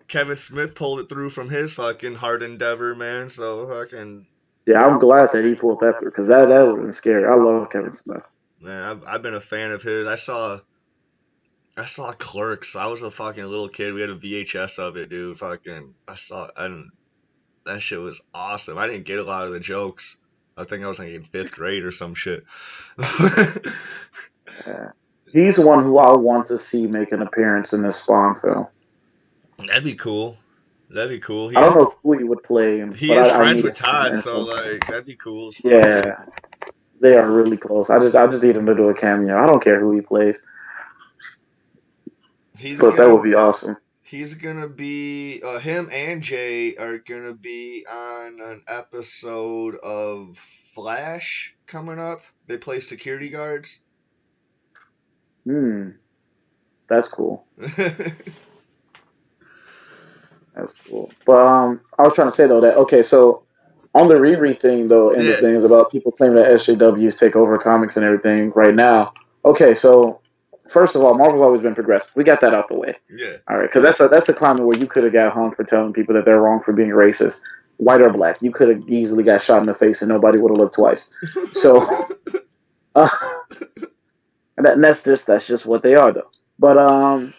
Kevin Smith pulled it through from his fucking hard endeavor, man. So fucking yeah, I'm glad that he pulled that through because that would have been scary. I love Kevin Smith. man, I've been a fan of his. I saw Clerks. I was a fucking little kid. We had a VHS of it, dude. Fucking and that shit was awesome. I didn't get a lot of the jokes. I think I was like in fifth grade or some shit. Yeah. He's the one who I want to see make an appearance in this Spawn film. That'd be cool. That'd be cool. I don't know who he would play him, He but is I friends need with Todd, him. so like that'd be cool as fuck. Yeah, they are really close. I just need him to do a cameo. I don't care who he plays, He's but that gonna would be awesome. he's gonna be him and Jay are gonna be on an episode of Flash coming up. They play security guards. Hmm, that's cool. That's cool. But I was trying to say though that okay, so on the Riri thing though, end of Yeah, things about people claiming that SJWs take over comics and everything right now. Okay, so first of all, Marvel's always been progressive. We got that out the way. yeah, All right, because that's a climate where you could have got hung for telling people that they're wrong for being racist, white or black. You could have easily got shot in the face and nobody would have looked twice. So, uh, and that's just what they are though. But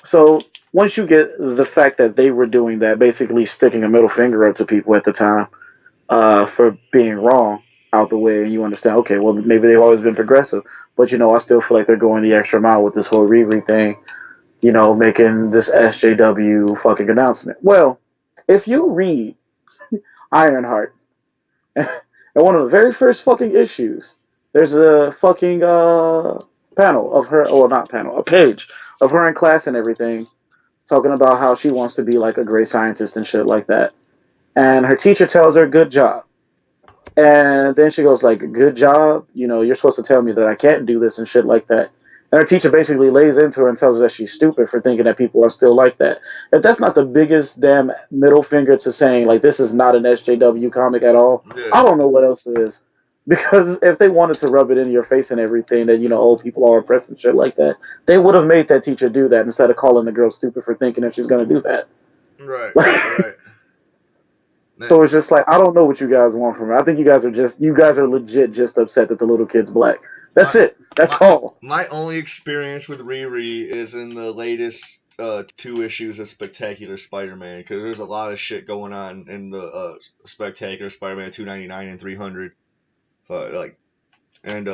so once you get the fact that they were doing that, basically sticking a middle finger up to people at the time for being wrong out the way, and you understand, okay, well maybe they've always been progressive, but I still feel like they're going the extra mile with this whole Riri thing. Making this SJW fucking announcement. Well, if you read Ironheart, and one of the very first fucking issues, there's a fucking panel of her, or not panel, a page of her in class and everything, talking about how she wants to be like a great scientist and shit like that. And her teacher tells her, "Good job." And then she goes like, "Good job. You're supposed to tell me that I can't do this and shit like that." And her teacher basically lays into her and tells her that she's stupid for thinking that people are still like that. If that's not the biggest damn middle finger to saying like this is not an SJW comic at all, yeah. I don't know what else is. Because if they wanted to rub it in your face and everything that old people are oppressed and shit like that, they would have made that teacher do that instead of calling the girl stupid for thinking that she's gonna do that. Right, right. So it's just like I don't know what you guys want from me. I think you guys are legit just upset that the little kid's black. My That's it. That's my all. my only experience with Riri is in the latest two issues of Spectacular Spider-Man because there's a lot of shit going on in the Spectacular Spider-Man 299 and 300. Like and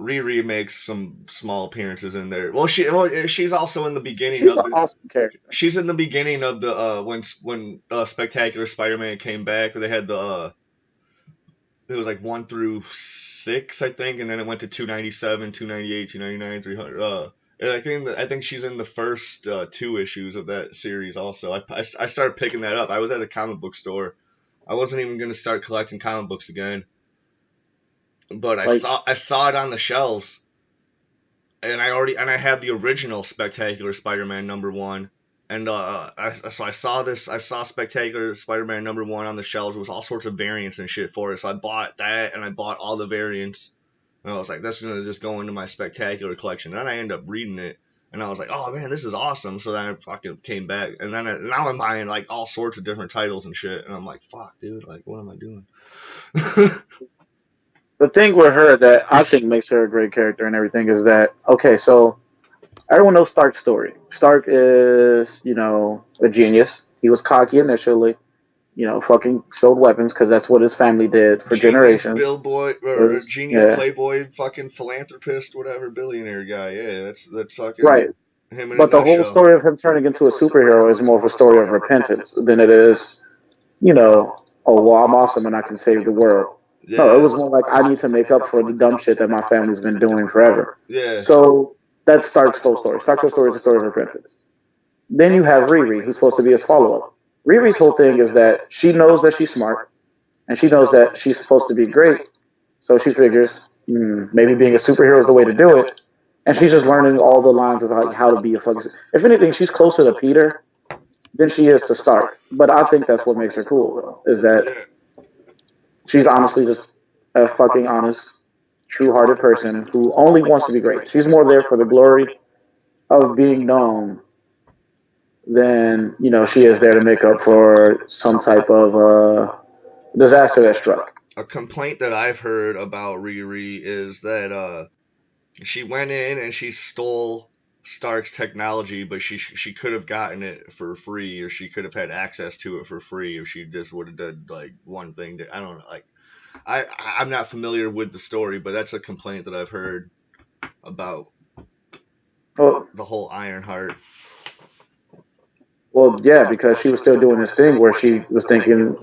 Riri makes some small appearances in there. Well, she's also in the beginning She's of an the. awesome character. She's in the beginning of the when Spectacular Spider-Man came back. They had the it was like 1 through 6, I think, and then it went to 297, 298, 299, 300. And I think she's in the first two issues of that series. Also, I started picking that up. I was at a comic book store. I wasn't even gonna start collecting comic books again, but I Like saw I saw it on the shelves, and I had the original Spectacular Spider-Man #1, and I saw Spectacular Spider-Man #1 on the shelves. There was all sorts of variants and shit for it, so I bought that and I bought all the variants, and I was like, that's gonna just go into my Spectacular collection. And then I ended up reading it, and I was like, oh man, this is awesome. So then I fucking came back, and now I'm buying like all sorts of different titles and shit, and I'm like, fuck, dude, like what am I doing? the thing with her that I think makes her a great character and everything is that okay, so Everyone knows Stark's story. Stark is, a genius. He was cocky initially, fucking sold weapons because that's what his family did for Genius generations. billboy or Was genius yeah, playboy, fucking philanthropist, whatever, billionaire guy. Yeah, that's fucking right. him in a But the whole nutshell. story of him turning into a superhero is more of a story of repentance than it is, you know, oh well, I'm awesome and I can save the world. No, it Yeah, was more like I need to make up for the dumb shit that my family's been doing forever. yeah, So that's Stark's whole story. Stark's whole story is a story of repentance. Then you have Riri, who's supposed to be his follow up. Riri's whole thing is that she knows that she's smart and she knows that she's supposed to be great. So she figures maybe being a superhero is the way to do it. And she's just learning all the lines of like how to be a fucking. If anything, she's closer to Peter than she is to Stark. But I think that's what makes her cool, though, is that yeah. she's honestly just a fucking honest, true-hearted person who only wants to be great. She's more there for the glory of being known than she is there to make up for some type of disaster that struck. A complaint that I've heard about Riri is that she went in and she stole Stark's technology, but she could have gotten it for free, or she could have had access to it for free if she just would have done like one thing. I don't know, like I'm not familiar with the story, but that's a complaint that I've heard about Well, the whole Ironheart. well, yeah, because she was still doing this thing where she was thinking,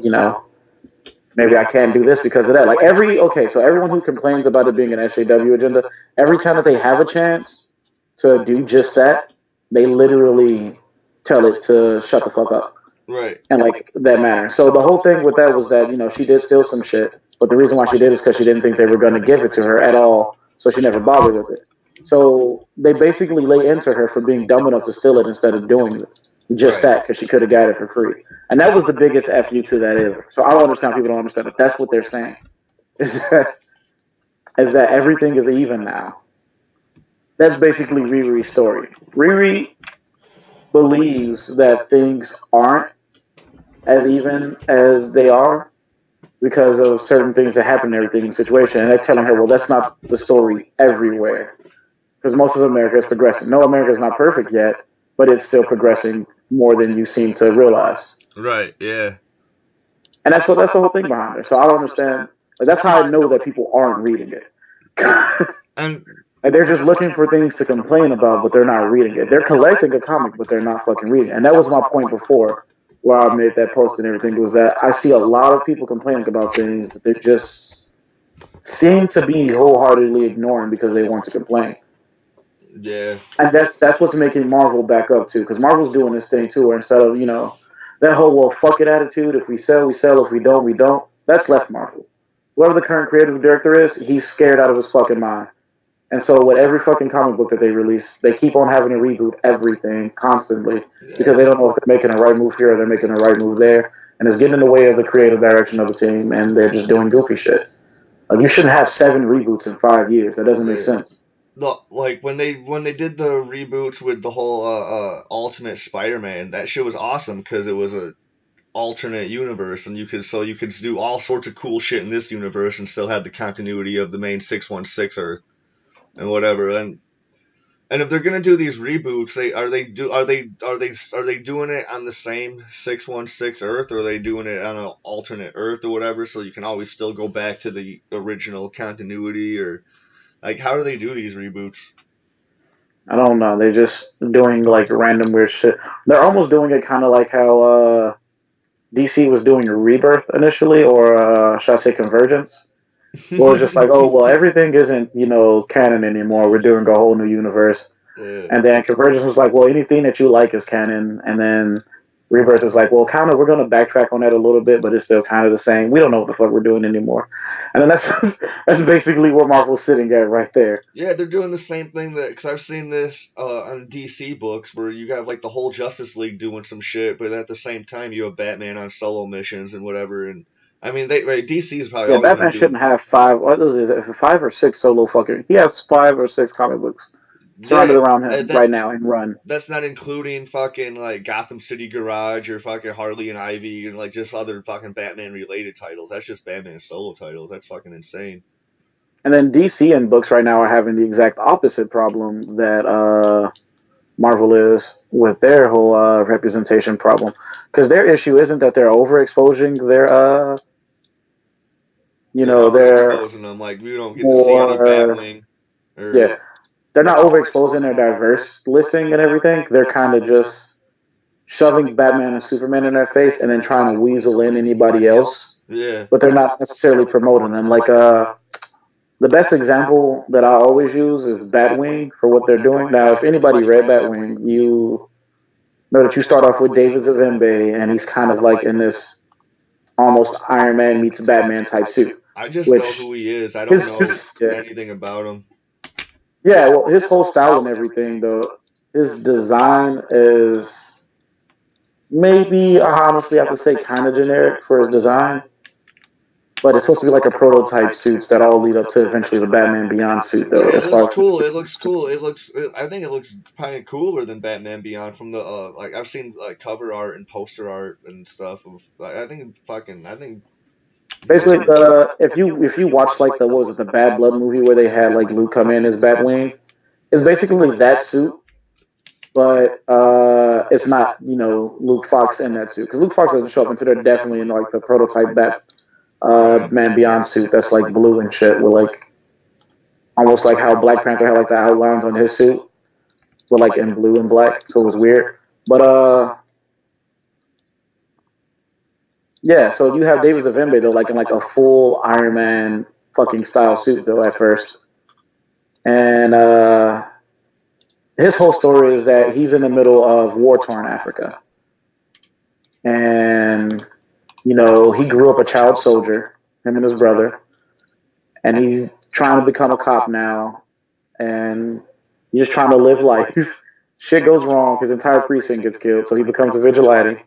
maybe I can't do this because of that. Like so everyone who complains about it being an SJW agenda, every time that they have a chance to do just that, they literally tell it to shut the fuck up Right. and like that manner. So the whole thing with that was that she did steal some shit, but the reason why she did is because she didn't think they were going to give it to her at all, so she never bothered with it. So they basically lay into her for being dumb enough to steal it instead of doing just Right. that because she could have got it for free. And that was the biggest fu to that ever. So I don't understand how people don't understand it. That's what they're saying. Is that everything is even now. That's basically Riri's story. Riri believes that things aren't as even as they are because of certain things that happen in everything situation. And they're telling her, well, that's not the story everywhere. Because most of America is progressing. No, America is not perfect yet, but it's still progressing more than you seem to realize. Right. Yeah. And that's the whole thing behind it. So I don't understand. Like that's how I know that people aren't reading it. And Like they're just looking for things to complain about, but they're not reading it. They're collecting a comic, but they're not fucking reading it. And that was my point before, where I made that post and everything, was that I see a lot of people complaining about things that they just seem to be wholeheartedly ignoring because they want to complain. yeah. And that's what's making Marvel back up too, because Marvel's doing this thing too, where instead of that whole well fuck it attitude, if we sell, we sell. If we don't, we don't. That's left Marvel. Whoever the current creative director is, he's scared out of his fucking mind. And so with every fucking comic book that they release, they keep on having to reboot everything constantly because Yeah. they don't know if they're making a right move here or they're making a right move there, and it's getting in the way of the creative direction of the team, and they're just doing goofy shit. Like you shouldn't have 7 reboots in 5 years. That doesn't make Yeah. sense. Like when they did the reboots with the whole Ultimate Spider-Man, that shit was awesome because it was a alternate universe, and you could do all sorts of cool shit in this universe and still have the continuity of the main 616 Earth and whatever. And if they're gonna do these reboots, are they doing it on the same 616 Earth, or are they doing it on an alternate Earth or whatever, so you can always still go back to the original continuity, or like how do they do these reboots? I don't know. They're just doing like random weird shit. They're almost doing it kind of like how DC was doing Rebirth initially, or should I say Convergence? Where it's just like, oh well, everything isn't canon anymore. We're doing a whole new universe. Yeah, And then Convergence was like, well, anything that you like is canon. And then Rebirth is like, well, kind of, we're going to backtrack on that a little bit, but it's still kind of the same. We don't know what the fuck we're doing anymore. And then that's that's basically where Marvel's sitting at right there. yeah, they're doing the same thing that because I've seen this on DC books where you have like the whole Justice League doing some shit, but at the same time you have Batman on solo missions and whatever. And I mean, DC is probably Yeah, always gonna Batman do. shouldn't have five. What is it? 5 or 6 solo fucking. He has 5 or 6 comic books surrounded Yeah, around him that right now and run. that's not including fucking like Gotham City Garage or fucking Harley and Ivy and like just other fucking Batman related titles. That's just Batman solo titles. That's fucking insane. And then DC and books right now are having the exact opposite problem that Marvel is with their whole representation problem. Because their issue isn't that they're overexposing their, They're their underexposing them. Like we don't get to see any more, Batwing or yeah, they're not overexposing their diverse listing and everything. They're kind of just shoving Batman and Superman in their face and then trying to weasel in anybody else, yeah. but they're not necessarily promoting them. Like, the best example that I always use is Batwing for what they're doing. Now, if anybody read Batwing, you know that you start off with David Zavimbe, and he's kind of like in this almost Iron Man meets Batman type suit. I just know Which who he is. I don't know yeah, anything about him. yeah, well, his whole style and everything, though, his design is maybe I honestly have to say kind of generic for his design. But it's supposed to be like a prototype suits that all lead up to eventually the Batman Beyond suit, though. Yeah, it As looks far cool. It looks cool. It looks. I think it looks kind of cooler than Batman Beyond from the like I've seen like cover art and poster art and stuff of. Like, I think fucking. I think. basically if you watch like the what was it, the Bad Blood movie where they had like Luke come in as Batwing, it's basically that suit, but it's not Luke Fox in that suit because Luke Fox doesn't show up until they're definitely in like the prototype Man Beyond suit that's like blue and shit with like almost like how Black Panther had like the outlines on his suit, but like in blue and black, so it was weird. But yeah, so you have David Zavimbe though, like in like a full Iron Man fucking style suit though at first, and his whole story is that he's in the middle of war torn Africa, and he grew up a child soldier, him and his brother, and he's trying to become a cop now, and he's just trying to live life. Shit goes wrong, his entire precinct gets killed, so he becomes a vigilante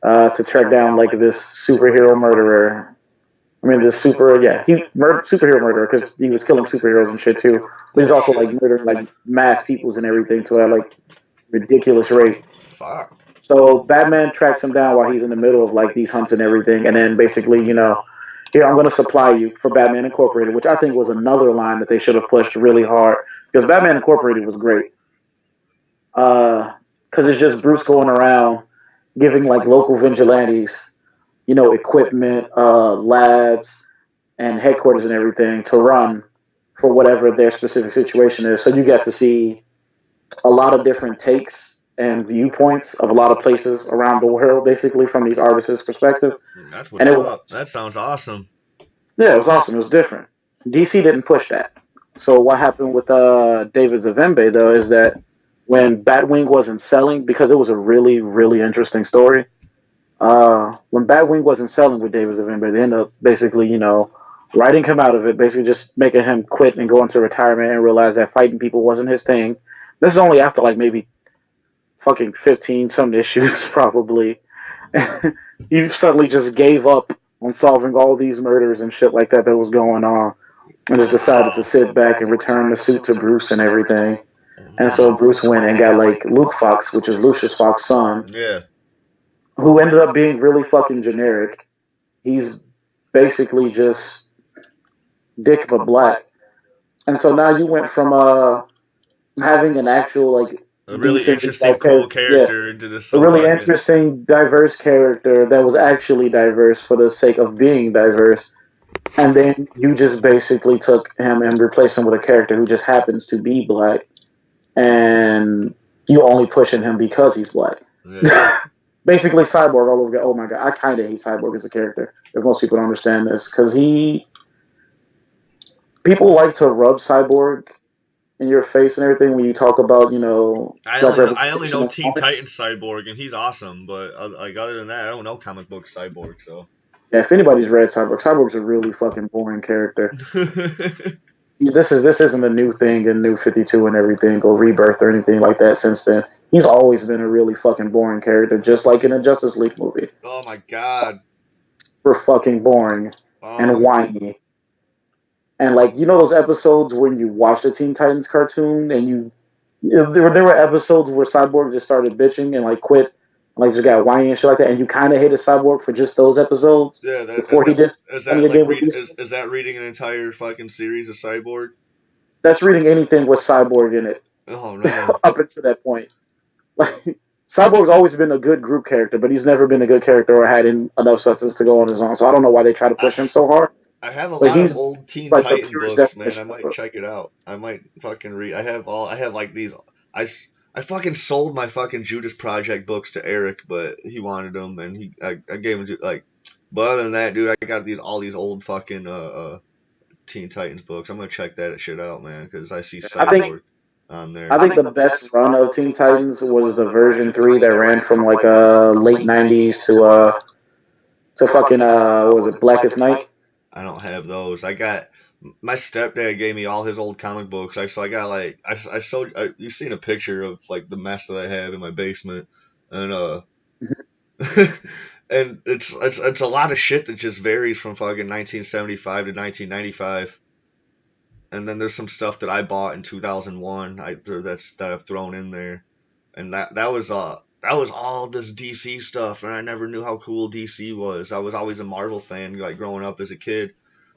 to track down like this superhero murderer. I mean, this superhero murderer because he was killing superheroes and shit too. But he's also like murdering like mass peoples and everything to a like ridiculous rate. Fuck. So Batman tracks him down while he's in the middle of like these hunts and everything, and then basically, here I'm going to supply you for Batman Incorporated, which I think was another line that they should have pushed really hard because Batman Incorporated was great. Because it's just Bruce going around giving like local vigilantes, equipment, labs, and headquarters and everything to run for whatever their specific situation is. So you get to see a lot of different takes and viewpoints of a lot of places around the world, basically from these artists' perspective. That's And what's it was, up. That sounds awesome. yeah, it was awesome. It was different. DC didn't push that. So what happened with David Zavimbe though is that when Batwing wasn't selling, because it was a really, really interesting story. When Batwing wasn't selling with David Zavimbe, they ended up basically, writing him out of it, basically just making him quit and go into retirement and realize that fighting people wasn't his thing. This is only after like maybe fucking 15 some issues probably. He suddenly just gave up on solving all these murders and shit like that was going on and just decided to sit back and return the suit to Bruce and everything. And so Bruce went and got like Luke Fox, which is Lucius Fox's son, Yeah. who ended up being really fucking generic. He's basically just dick but black. And so now you went from having an actual like A really decent, interesting, cool character into this. a really interesting, diverse character that was actually diverse for the sake of being diverse. And then you just basically took him and replaced him with a character who just happens to be black. And you only pushing him because he's black. Yeah. Basically, Cyborg all over. Oh my god, I kind of hate Cyborg as a character. If most people don't understand this, because people like to rub Cyborg in your face and everything when you talk about I only know Teen Titans Cyborg and he's awesome, but like other than that, I don't know comic book Cyborg. So yeah, if anybody's read Cyborg, Cyborg's a really fucking boring character. This isn't a new thing in New 52 and everything or Rebirth or anything like that since then. He's always been a really fucking boring character, just like in a Justice League movie. Oh my god. Super fucking boring and whiny. And like, those episodes when you watch the Teen Titans cartoon and there were episodes where Cyborg just started bitching and like quit like just got whiny and shit like that, and you kind of hated Cyborg for just those episodes Yeah, that before he did is any that of like game with DC. is that reading an entire fucking series of Cyborg? That's reading anything with Cyborg in it Oh man. up until that point. Like Cyborg's always been a good group character, but he's never been a good character or had enough substance to go on his own. So I don't know why they try to I push him so hard. I have a But lot of old he's Teen like the Titan purest books, man. I definition of might it. check it out. I might fucking read. I have like these. I fucking sold my fucking Judas Project books to Eric, but he wanted them, and I gave him like. But other than that, dude, I got these all these old fucking Teen Titans books. I'm gonna check that shit out, man, because I see I think Cyborg on I there. think the best run of Teen Titans was the version 3 that ran from like late '90s to fucking what was it, Blackest Night? I don't have those. I got my stepdad gave me all his old comic books. I got like I sold. You've seen a picture of like the mess that I have in my basement, and and it's a lot of shit that just varies from fucking 1975 to 1995. And then there's some stuff that I bought in 2001. That I've thrown in there, and that was all this DC stuff, and I never knew how cool DC was. I was always a Marvel fan, like growing up as a kid.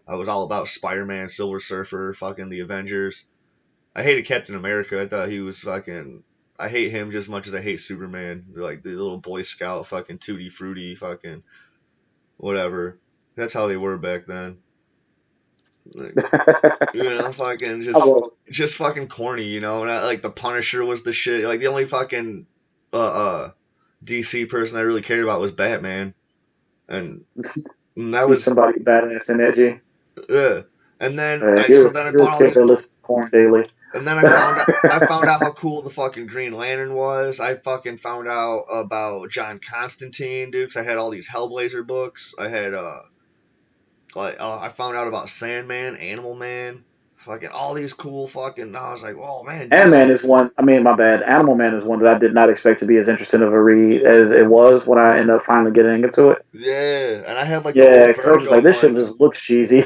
I was all about Spider-Man, Silver Surfer, fucking the Avengers. I hated Captain America. I thought he was fucking. I hate him just as much as I hate Superman. Like the little Boy Scout, fucking tutti frutti, fucking whatever. That's how they were back then. Like, you know, fucking I will. just fucking corny, you know. And like the Punisher was the shit. Like the only fucking uh, uh DC person I really cared about was Batman, and, and that Need was somebody badass and edgy. uh, and then I You're bought a all kid these, that listens to Corn Daily. and then I found out how cool the fucking Green Lantern was. I fucking found out about John Constantine, dude. 'Cause I had all these Hellblazer books. I had I found out about Sandman, Animal Man, fucking all these cool fucking. I was like, oh man, Ant Man DC. is one. I mean, my bad. Animal Man is one that I did not expect to be as interesting of a read as it was when I ended up finally getting into it. Yeah, and I had like the Yeah, old because I was just like, Vertigo this shit ones. just looks cheesy.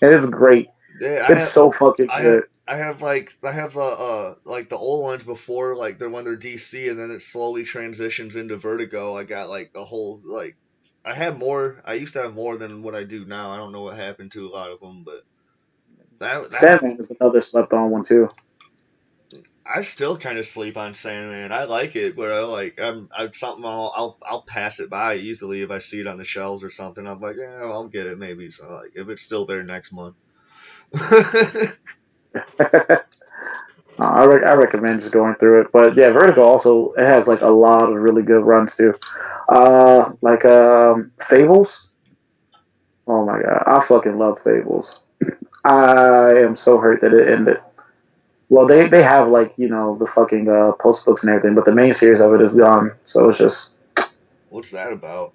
And it's great. Yeah, It's so fucking good. I have the like the old ones before like they're when they're DC, and then it slowly transitions into Vertigo. I got like a whole like I had more. I used to have more than what I do now. I don't know what happened to a lot of them, but that Sandman is another slept on one too. I still kind of sleep on Sandman. I like it, but I'm something I'll pass it by easily if I see it on the shelves or something. I'm like, yeah, I'll get it maybe. So like if it's still there next month. I recommend just going through it. But yeah, Vertigo also it has like a lot of really good runs too. Like Fables. Oh my god, I fucking love Fables. I am so hurt that it ended. Well, they have like the fucking post books and everything, but the main series of it is gone. So it's just What's that about?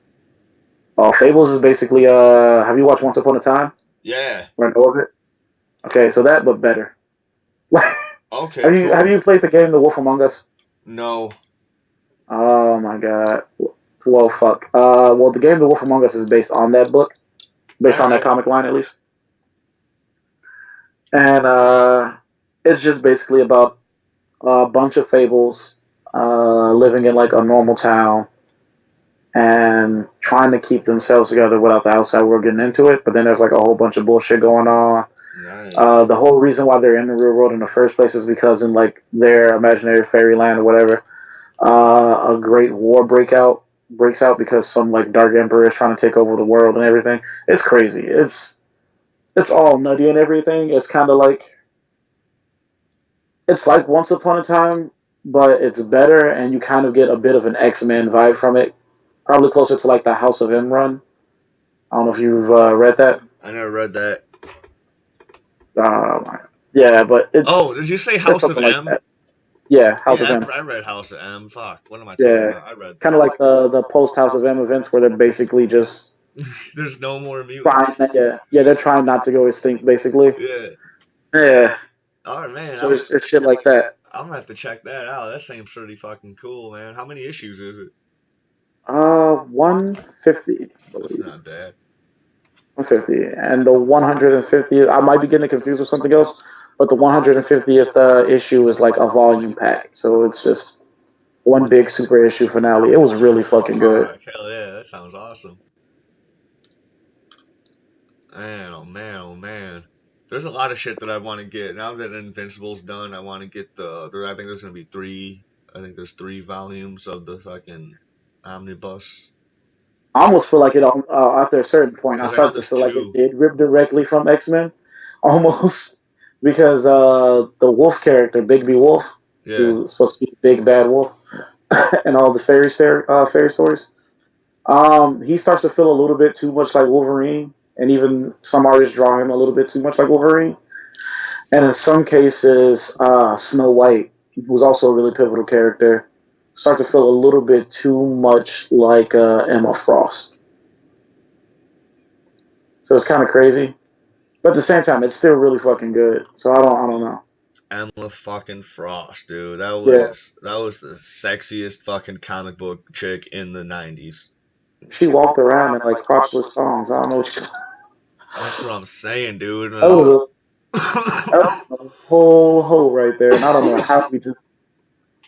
Fables is basically have you watched Once Upon a Time Yeah. or know of it? Okay, so that but better. Okay, have cool. you played the game The Wolf Among Us? No. Oh my god. Well, fuck. Well, the game The Wolf Among Us is based on that book, based All on that right. comic line at least, and it's just basically about a bunch of fables living in like a normal town and trying to keep themselves together without the outside world getting into it. But then there's like a whole bunch of bullshit going on. Nice. The whole reason why they're in the real world in the first place is because in like their imaginary fairyland or whatever, a great war breaks out because some like dark emperor is trying to take over the world and everything. It's crazy. It's all nutty and everything. It's kind of like it's like Once Upon a Time, but it's better, and you kind of get a bit of an X-Men vibe from it. Probably closer to like the House of M run. I don't know if you've read that. I never read that. Uh, yeah, but Oh, did you say it's House of something like M? that. Yeah, House of Yeah, M. I read House of M. Fuck, what am I talking Yeah, about? I read kind of that. like the post House of M events where they're basically just There's no more trying. mutants. Yeah, they're trying not to go extinct, basically. Yeah. Yeah, Oh man, so it's shit like that. I'm gonna have to check that out. That seems pretty fucking cool, man. How many issues is it? 150, I That's believe. not bad. 150, and the 150th. I might be getting confused with something else, but the 150th issue is like a volume pack, so it's just one big super issue finale. It was really fucking good. Fuck, hell yeah, that sounds awesome. Man, oh man, oh man. There's a lot of shit that I want to get. Now that Invincible's done, I want to get I think there's gonna be three. I think there's 3 volumes of the fucking omnibus. I almost feel like it after a certain point, I Cause I know started to there's feel like it two. did rip directly from X Men, almost because the Wolf character, Bigby Wolf, Yeah. who's supposed to be Big Bad Wolf, and all the fairy stories, he starts to feel a little bit too much like Wolverine, and even some artists draw him a little bit too much like Wolverine. And in some cases, Snow White, who's also a really pivotal character, start to feel a little bit too much like Emma Frost. So it's kind of crazy, but at the same time, it's still really fucking good. So I don't know. Emma fucking Frost, dude. Yeah, That was the sexiest fucking comic book chick in the 90s. she walked around in like crotchless thongs. I don't know what That's what I'm saying, dude. that was a that was a whole hole right there, and I don't know how we just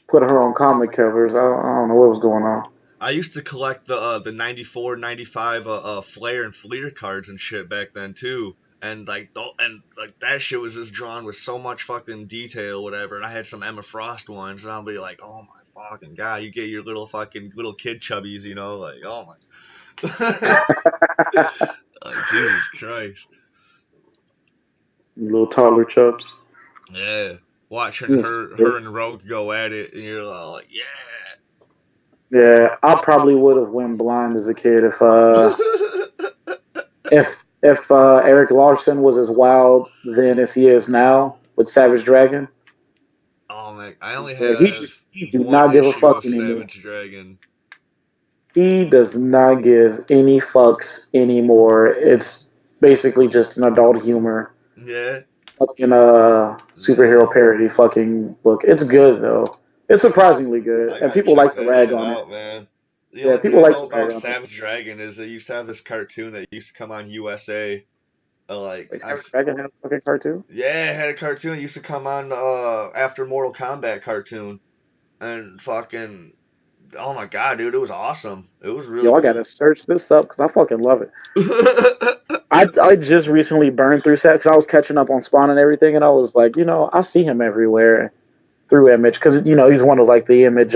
put her on comic covers. I don't know what was going on. I used to collect the 94, 95 Flair and Fleer cards and shit back then too. And like that shit was just drawn with so much fucking detail, whatever. And I had some Emma Frost ones, and I'll be like, oh my fucking god, you get your little fucking little kid chubbies, like oh my, like Jesus Christ, Little toddler chubs. yeah. Watching Yes. her and Rogue go at it, and you're all like, Yeah, I probably would have went blind as a kid yeah. if Eric Larson was as wild then as he is now with Savage Dragon. Oh man, I only Yeah, have he do one not give a issue fuck of anymore. Savage Dragon. He does not give any fucks anymore. It's basically just an adult humor Yeah, fucking yeah. superhero parody fucking book. It's good though. It's surprisingly good, I and gotta people check like to that rag shit on it. out, man. The Yeah, only thing people I like know to rag about on it. Savage Dragon is they used to have this cartoon that used to come on USA. Like Wait, Savage Dragon had a fucking cartoon? yeah, it had a cartoon. It used to come on after Mortal Kombat cartoon, and fucking oh my god, dude, it was awesome. It was really Yo, I cool. gotta search this up because I fucking love it. I just recently burned through set because I was catching up on Spawn and everything, and I was like, I see him everywhere through Image because he's one of like the Image,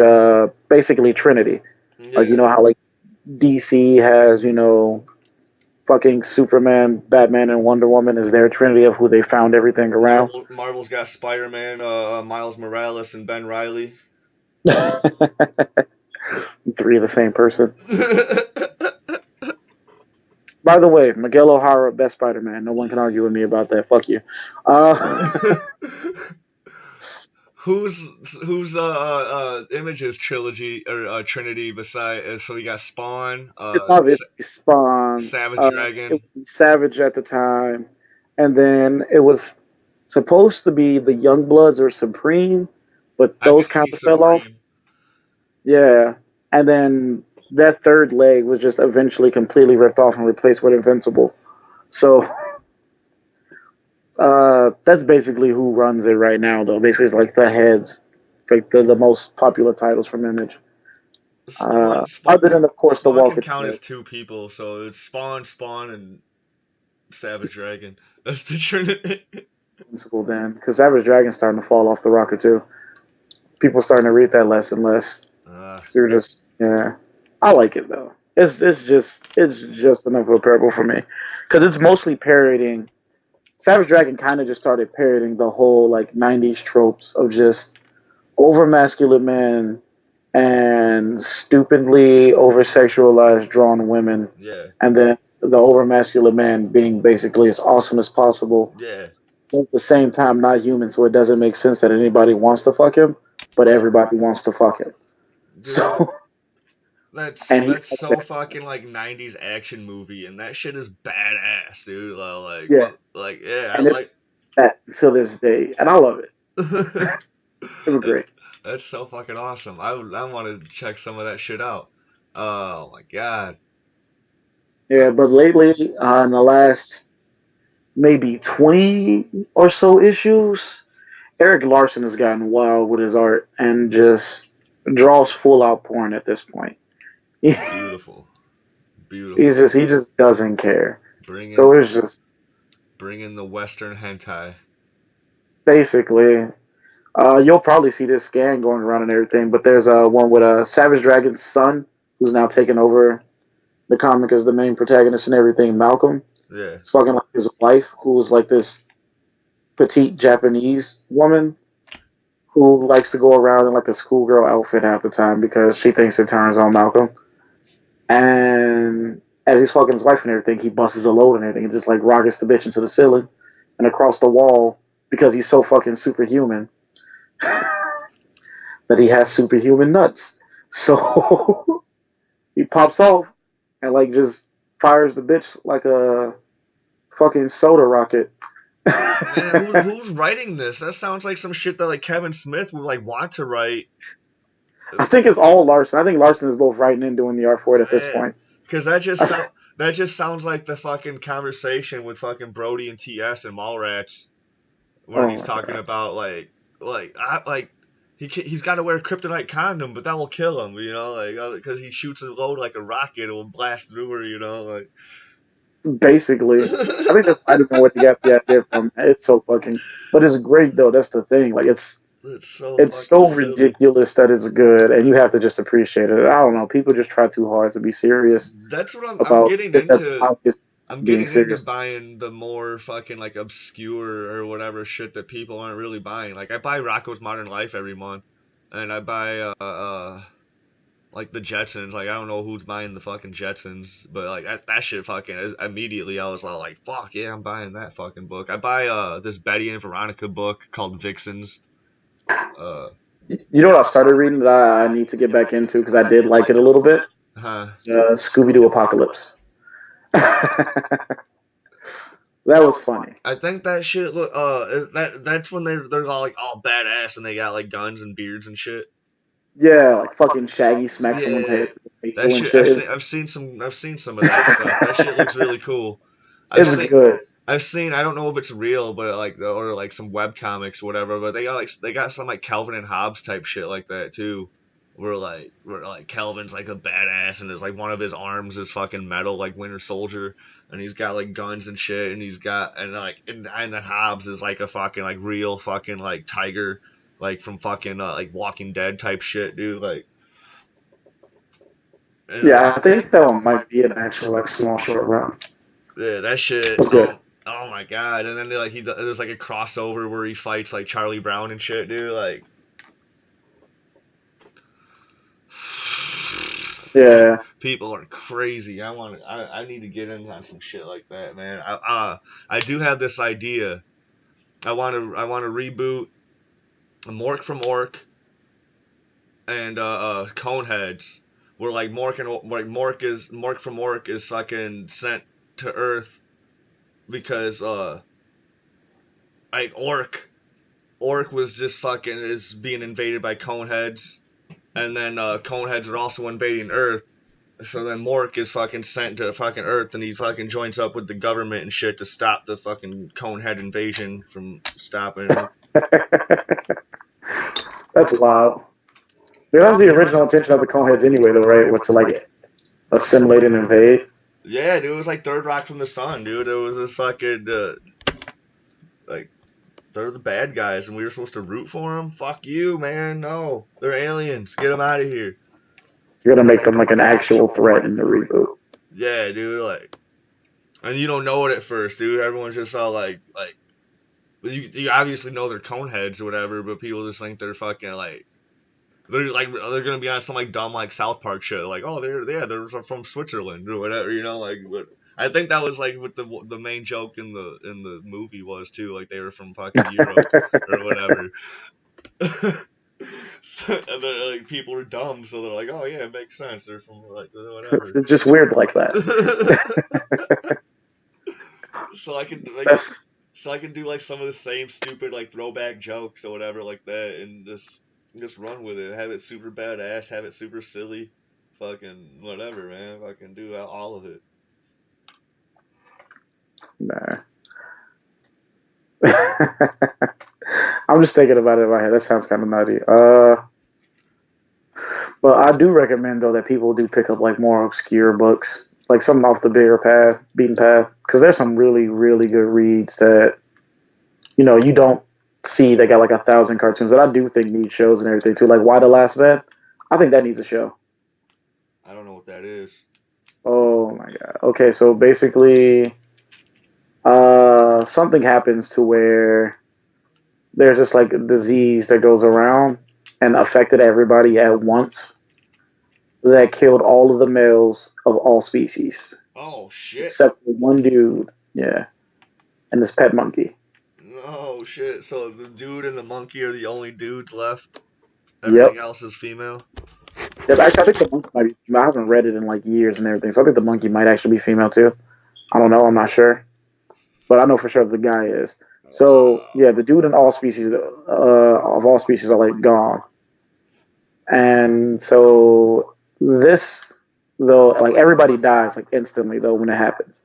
basically Trinity. Like Yeah, how like DC has fucking Superman, Batman, and Wonder Woman is their Trinity of who they found everything around. Marvel's got Spider-Man, Miles Morales, and Ben Riley. Three of the same person. By the way, Miguel O'Hara, best Spider-Man. No one can argue with me about that. Fuck you. Uh, who's who's Images trilogy or Trinity beside? So we got Spawn, it's obviously Spawn. Savage It Dragon. was Savage at the time, and then it was supposed to be the Youngbloods or Supreme, but I those could kind see of fell off. Supreme. Yeah, and then that third leg was just eventually completely ripped off and replaced with Invincible. So that's basically who runs it right now, though. Basically, it's like the heads, like the most popular titles from Image. Spawn Spawn Other than, of course, the Spawn can Walking count Dead. as two people, so it's Spawn, and Savage Dragon. That's the Trinity. Invincible then, because Savage Dragon's starting to fall off the rocker too. People starting to read that less and less. uh, So you're just yeah. I like it though. It's just enough of a parable for me because it's mostly parodying. Savage Dragon kind of just started parodying the whole like '90s tropes of just over masculine men and stupidly over sexualized drawn women, yeah, and then the over masculine man being basically as awesome as possible yeah. at the same time not human, so it doesn't make sense that anybody wants to fuck him, but everybody wants to fuck him. Dude, So, and he, that's so fucking like 90s action movie, and that shit is badass, dude. Like yeah, what? Like yeah, I and like. it's that to this day, and I love it. It's That's great. that's so fucking awesome. I want to check some of that shit out. Oh my god. Yeah, but lately, in the last maybe 20 or so issues, Eric Larson has gotten wild with his art and just draws full out porn at this point. Beautiful, beautiful. He just doesn't care. Bring So in, it's just bring in the Western hentai. basically, you'll probably see this scan going around and everything. But there's one with a Savage Dragon's son who's now taken over the comic as the main protagonist and everything. Malcolm. Yeah. It's fucking like his wife, who was like this petite Japanese woman who likes to go around in like a schoolgirl outfit half the time because she thinks it turns on Malcolm. And as he's fucking his wife and everything, he busts a load and everything and just like rockets the bitch into the ceiling and across the wall because he's so fucking superhuman that he has superhuman nuts. So he pops off and like just fires the bitch like a fucking soda rocket. Man, who's writing this? That sounds like some shit that like Kevin Smith would like want to write. I think it's all Larson. I think Larson is both writing and doing the art for it at this point. Because that just sounds like the fucking conversation with fucking Brody and TS and Mallrats, where he's talking about he's got to wear a kryptonite condom, but that will kill him, you know, like because he shoots a load like a rocket, it will blast through her, you know, like. Basically, I think I don't know where they got the idea from. It's so fucking, but it's great though. That's the thing. Like it's so ridiculous that it's good, and you have to just appreciate it. I don't know. People just try too hard to be serious. That's what I'm getting into. I'm getting serious. into buying the more fucking like obscure or whatever shit that people aren't really buying. Like I buy Rocko's Modern Life every month, and I buy like the Jetsons. Like I don't know who's buying the fucking Jetsons, but like that shit fucking immediately I was all like, fuck yeah, I'm buying that fucking book. I buy this Betty and Veronica book called Vixens. You know what I started reading that I need to get back into because I did like it a little bit. Scooby Doo Apocalypse. That was funny. I think that shit look that's when they're all like all badass and they got like guns and beards and shit. Yeah, like fucking Shaggy smacks someone's head. That shit, I've seen some of that stuff. That shit looks really cool. It's good. I've seen, I don't know if it's real, but like or like some web comics or whatever, but they got some like Calvin and Hobbes type shit like that too. Where Calvin's like a badass and is like one of his arms is fucking metal like Winter Soldier and he's got like guns and shit and he's got and then Hobbes is like a fucking like real fucking like tiger like from fucking like Walking Dead type shit, dude. Like yeah, I think that one might be an actual like small short run. Yeah, that shit was good. Oh my god! And then like there's like a crossover where he fights like Charlie Brown and shit, dude. Like, yeah, people are crazy. I need to get in on some shit like that, man. I do have this idea. I want to reboot Mork from Ork and Coneheads, where like Mork from Ork is fucking sent to Earth because like Ork was just fucking is being invaded by Coneheads, and then Coneheads are also invading Earth. So then Mork is fucking sent to fucking Earth, and he fucking joins up with the government and shit to stop the fucking Conehead invasion from stopping. That's wild. Dude, that was the original intention of the Coneheads anyway, though, right? Was to like assimilate and invade. Yeah, dude, it was like Third Rock from the Sun, dude. It was this fucking like they're the bad guys, and we were supposed to root for them. Fuck you, man. No, they're aliens. Get them out of here. You're gonna make them like an actual threat in the reboot. Yeah, dude. Like, and you don't know it at first, dude. Everyone's just all like, you obviously know they're Coneheads or whatever, but people just think they're fucking like. They're gonna be on some like dumb like South Park shit, like they're from Switzerland or whatever, you know, like. But I think that was like what the main joke in the movie was too, like they were from fucking Europe or whatever. And then like people are dumb, so they're like, oh yeah, it makes sense. They're from like whatever. It's just weird like that. So I can do like some of the same stupid like throwback jokes or whatever like that, and just run with it. Have it super badass. Have it super silly. Fucking whatever, man. Fucking do all of it. Nah. I'm just thinking about it in my head. That sounds kind of nutty. But I do recommend though that people do pick up like more obscure books, like something off the bigger path, beaten path, because there's some really really good reads that you don't see. They got like 1,000 cartoons that I do think need shows and everything too. Like Why the Last Man, I think that needs a show. I don't know what that is. Oh my god. Okay, so basically, something happens to where there's this like disease that goes around and affected everybody at once that killed all of the males of all species Oh shit. except for one dude. Yeah, and this pet monkey. Oh shit. So the dude and the monkey are the only dudes left. Everything Yep. else is female. Yep. Actually, I think the monkey might be. I haven't read it in like years and everything, so I think the monkey might actually be female too. I don't know. I'm not sure, but I know for sure the guy is. So Wow. yeah, the dude in all species of all species are like gone, and so this though like everybody dies like instantly though when it happens.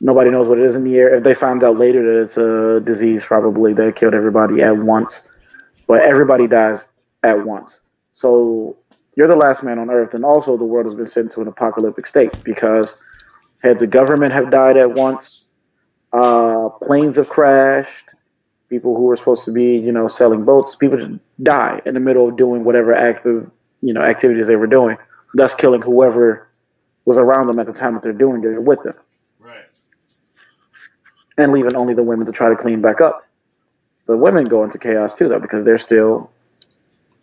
Nobody knows what it is in the air. If they find out later that it's a disease, probably they killed everybody at once. But everybody dies at once. So you're the last man on Earth, and also the world has been sent to an apocalyptic state because heads of government have died at once. Planes have crashed. People who were supposed to be, selling boats, people just die in the middle of doing whatever active, activities they were doing, thus killing whoever was around them at the time that they're doing it with them, Right. and leaving only the women to try to clean back up. The women go into chaos too, though, because they're still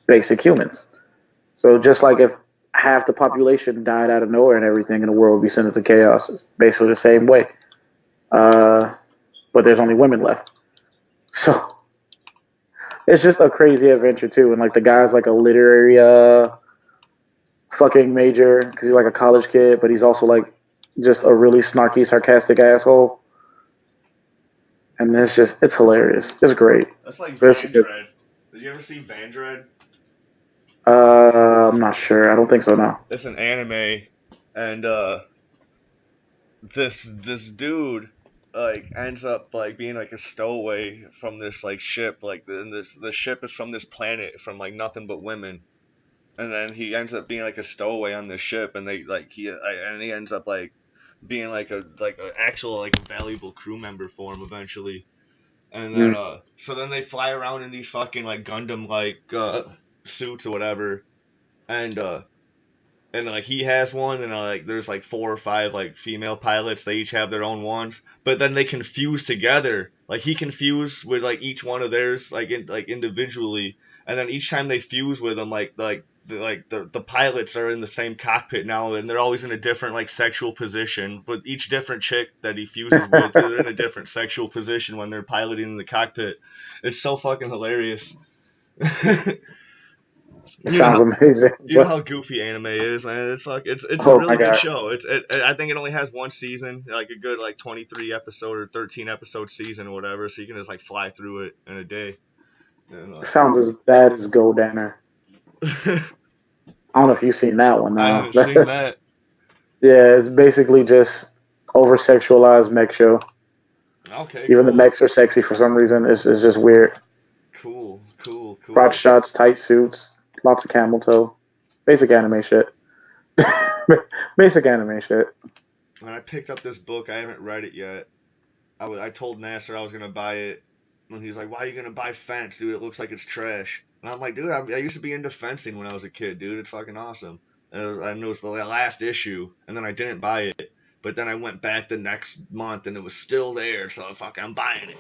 basic humans. So just like if half the population died out of nowhere and everything, and the world would be sent into chaos, it's basically the same way. Uh, but there's only women left. So it's just a crazy adventure too. And like the guy's like a literary fucking major because he's like a college kid, but he's also like just a really snarky, sarcastic asshole. And it's hilarious. It's great. That's like Very Van good. Dread. Did you ever see Van Dread? I'm not sure. I don't think so now. It's an anime, and this dude like ends up like being like a stowaway from this like ship. Like the ship is from this planet from like nothing but women, and then he ends up being like a stowaway on this ship, and he ends up like being like a actual like a valuable crew member for him eventually. And then Mm. so then they fly around in these fucking like Gundam like suits or whatever, and like he has one, and like there's like four or five like female pilots. They each have their own ones, but then they can fuse together. Like he can fuse with like each one of theirs like individually, and then each time they fuse with them, the pilots are in the same cockpit now, and they're always in a different like sexual position. But each different chick that he fuses with, they're in a different sexual position when they're piloting in the cockpit. It's so fucking hilarious. It You know sounds how amazing. you know how goofy anime is, man. It's a Oh my really good god. show. I think it only has one season, like a good like 23 episode or 13 episode season or whatever, so you can just like fly through it in a day. And, It sounds as bad as Go Danner. I don't know if you've seen that one I now. haven't seen that. Yeah, it's basically just over sexualized mech show. Okay, Even the cool, mechs are sexy for some reason. It's just weird. Crotch cool. shots, tight suits, lots of camel toe. Basic anime shit. Basic anime shit. When I picked up this book, I haven't read it yet. I told Nasser I was gonna buy it, and he's like, "Why are you gonna buy Fence, dude? It looks like it's trash." And I'm like, "Dude, I used to be into fencing when I was a kid, dude. It's fucking awesome." And it was the last issue, and then I didn't buy it. But then I went back the next month, and it was still there. So I'm buying it.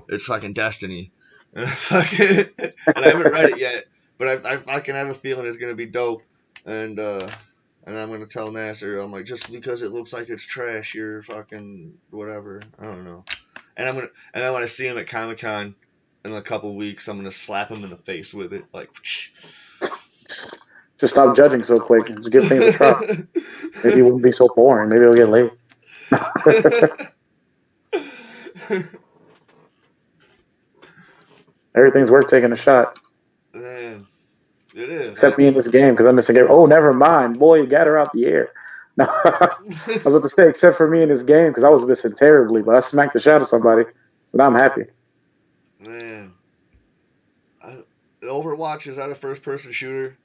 It's fucking Destiny, and I haven't read it yet, but I fucking have a feeling it's gonna be dope. And and I'm gonna tell Nasser, I'm like, just because it looks like it's trash, you're fucking whatever. I don't know. And then when I see him at Comic Con in a couple weeks, I'm gonna slap him in the face with it, like. Just stop judging so quick. Just give things a try. Maybe it wouldn't be so boring. Maybe it'll get late. Everything's worth taking a shot. Man, it is. Except me in this game because I'm missing game. Oh, never mind. Boy, you got her out the air. No, I was about to say, except for me in this game because I was missing terribly, but I smacked the shot of somebody. So now I'm happy. Man, Overwatch, is that a first-person shooter?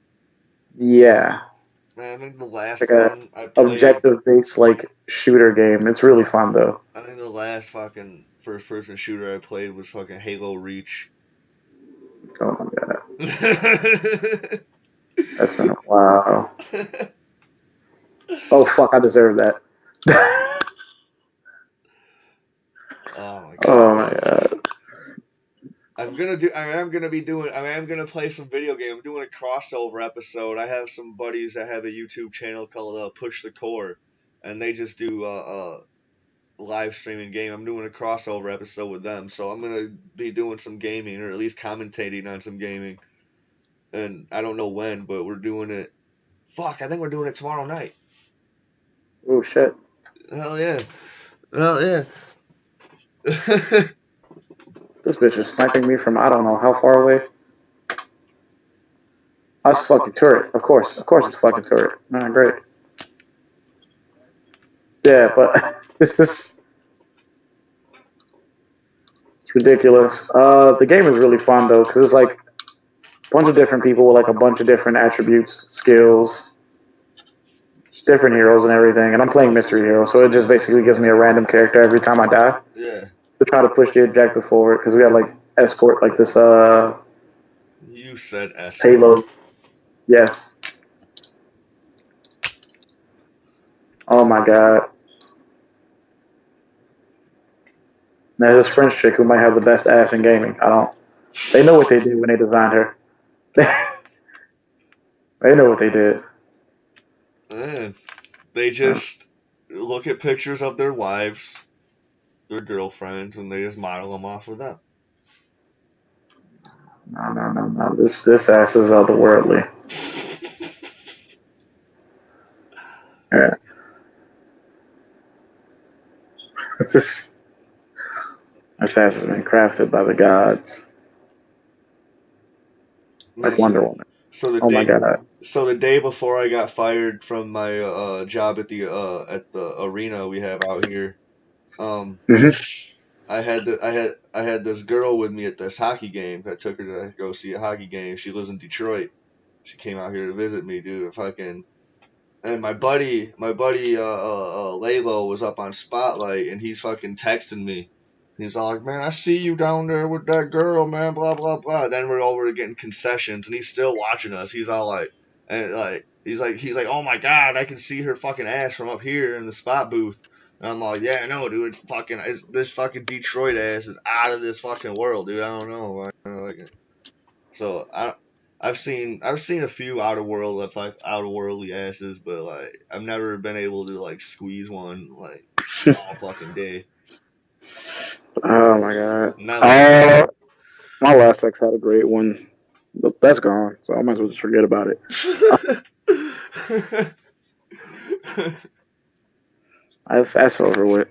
Yeah, Man, I think the last like a one I played, objective-based like shooter game. It's really fun though. I think the last fucking first person shooter I played was fucking Halo Reach. Oh my god, that's been a while. Oh fuck, I deserve that. Oh my Oh god. my god. I am gonna play some video game. I'm doing a crossover episode. I have some buddies that have a YouTube channel called Push the Core, and they just do live streaming game. I'm doing a crossover episode with them, so I'm gonna be doing some gaming or at least commentating on some gaming. And I don't know when, but we're doing it. Fuck, I think we're doing it tomorrow night. Oh shit. Hell yeah. Hell yeah. This bitch is sniping me from I don't know how far away. Oh, it's a fucking turret. Of course. Of course it's a fucking turret. Alright, great. Yeah, but this is it's ridiculous. The game is really fun though, because it's like a bunch of different people with like a bunch of different attributes, skills, just different heroes and everything. And I'm playing mystery hero, so it just basically gives me a random character every time I die Yeah. to try to push the objective forward. Because we got like escort, like this You said escort. payload. Yes. Oh my god. There's this French chick who might have the best ass in gaming. I don't. They know what they did when they designed her. They know what they did. Man, they just look at pictures of their wives, their girlfriends, and they just model them off of that. No, no, no, no. This ass is otherworldly. Yeah. this ass has been crafted by the gods, like Man, Wonder Woman. so the Oh my day god. so the day before I got fired from my job at the arena we have out here, um, Hmm. I had this girl with me at this hockey game. I took her to go see a hockey game. She lives in Detroit. She came out here to visit me, dude. Fucking and my buddy Lalo was up on Spotlight, and he's fucking texting me. He's all like, "Man, I see you down there with that girl, man." Blah blah blah. Then we're over to getting concessions, and he's still watching us. He's all like, and like he's like, "Oh my god, I can see her fucking ass from up here in the spot booth." And I'm like, "Yeah, no, dude, this fucking Detroit ass is out of this fucking world, dude. I don't know, like, so I've seen a few out of worldly asses, but like I've never been able to like squeeze one like all fucking day. Oh my god. Not like My last ex had a great one, but that's gone, so I might as well just forget about it. That's over with.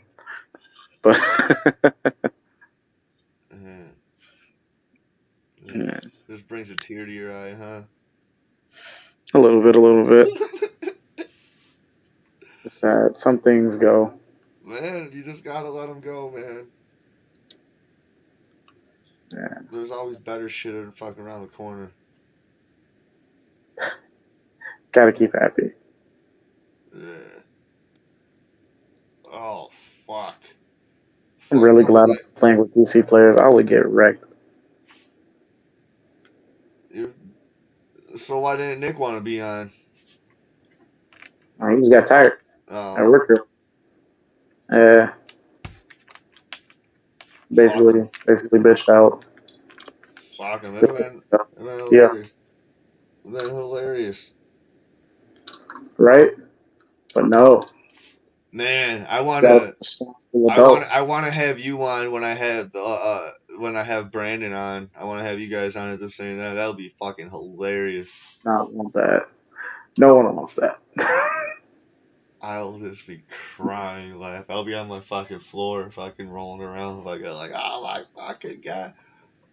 But Man, yeah, this brings a tear to your eye, huh? a little bit, a little bit. It's sad. Some things go. Man, you just gotta let them go, man. Yeah, There's always better shit fucking around the corner. gotta keep happy. Yeah. Oh fuck. I'm Fuck. really glad I'm playing with DC players. I would get wrecked. You, so why didn't Nick want to be on? He just got tired. I Oh, work here. fuck him. Basically bitched out. Fuck him. Just, It been yeah, hilarious. It been hilarious. right. But no, Man, got responsible I adults. wanna have you on when I have Brandon on. I wanna have you guys on at the same time. That'll be fucking hilarious. Not want that. No one wants that. I'll just be crying, laugh. I'll be on my fucking floor, fucking rolling around, like oh my fucking god.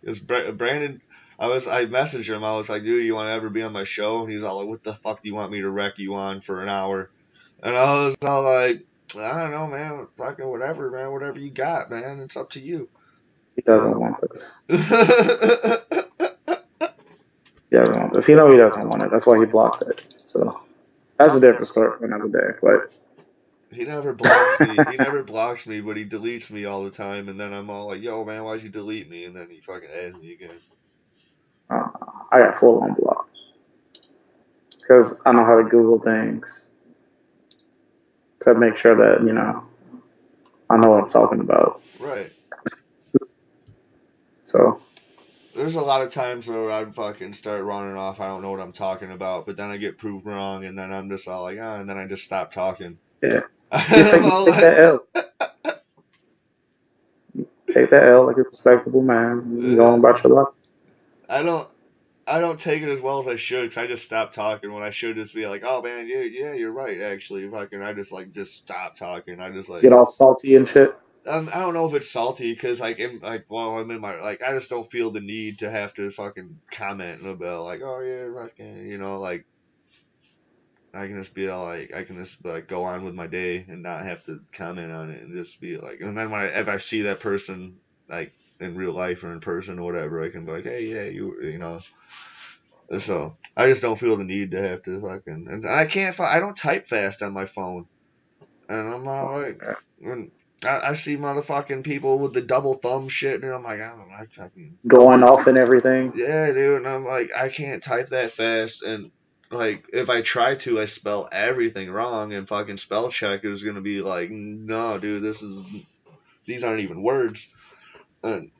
Because Brandon, I messaged him. I was like, dude, you want to ever be on my show? And he's all like, what the fuck do you want me to wreck you on for an hour? And I was all like, I don't know, man. Fucking whatever, man. Whatever you got, man. It's up to you. He doesn't want this. He doesn't want this. He know he doesn't want it. That's why he blocked it. So that's a different story for another day. But He never blocks me. He never blocks me, but he deletes me all the time. And then I'm all like, "Yo, man, why'd you delete me?" And then he fucking adds me again. uh, I got full on block because I know how to Google things to make sure that I know what I'm talking about. Right. So There's a lot of times where I fucking start running off. I don't know what I'm talking about, but then I get proved wrong, and then I'm just all like, ah, and then I just stop talking. yeah, And just I'm all take that like, L. Take that L like a respectable man. You go on about your life. I don't. I don't take it as well as I should, 'cause I just stop talking when I should just be like, oh man, yeah, you're right, actually. Fucking, I just like just stop talking. I just Get like, all salty and shit. I don't know if it's salty, 'cause well, I'm in my like, I just don't feel the need to have to fucking comment about like, oh yeah, fucking, like I can just be like, I can just like go on with my day and not have to comment on it and just be like, and then if I see that person like in real life or in person or whatever, I can be like, hey, yeah, you know. So I just don't feel the need to have to fucking, and I can't. I don't type fast on my phone, and I'm not like, when I see motherfucking people with the double thumb shit, and I'm like, I don't know, I fucking, Going off and everything. yeah, dude, and I'm like, I can't type that fast, and like if I try to, I spell everything wrong, and fucking spell check is gonna be like, no, dude, these aren't even words, and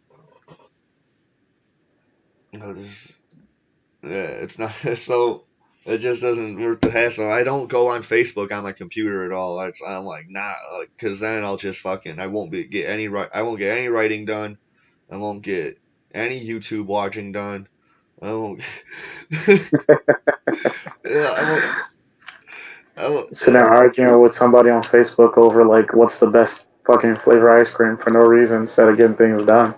this yeah, it's not so. It just doesn't worth the hassle. I don't go on Facebook on my computer at all. I'm like not because then I'll just fucking I won't get any I won't get any writing done. I won't get any YouTube watching done. I won't. Yeah, I won't. I won't. Sitting there arguing with somebody on Facebook over like what's the best fucking flavor ice cream for no reason instead of getting things done.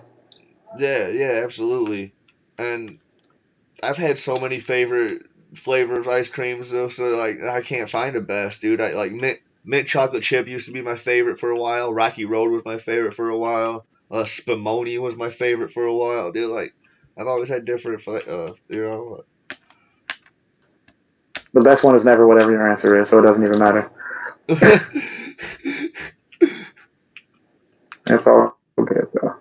Yeah, absolutely. And I've had so many favorite flavors of ice creams though, so like I can't find a best, dude. I like mint chocolate chip used to be my favorite for a while. Rocky Road was my favorite for a while. Spumoni was my favorite for a while. Dude, like I've always had different, The best one is never whatever your answer is, so it doesn't even matter. It's all good though.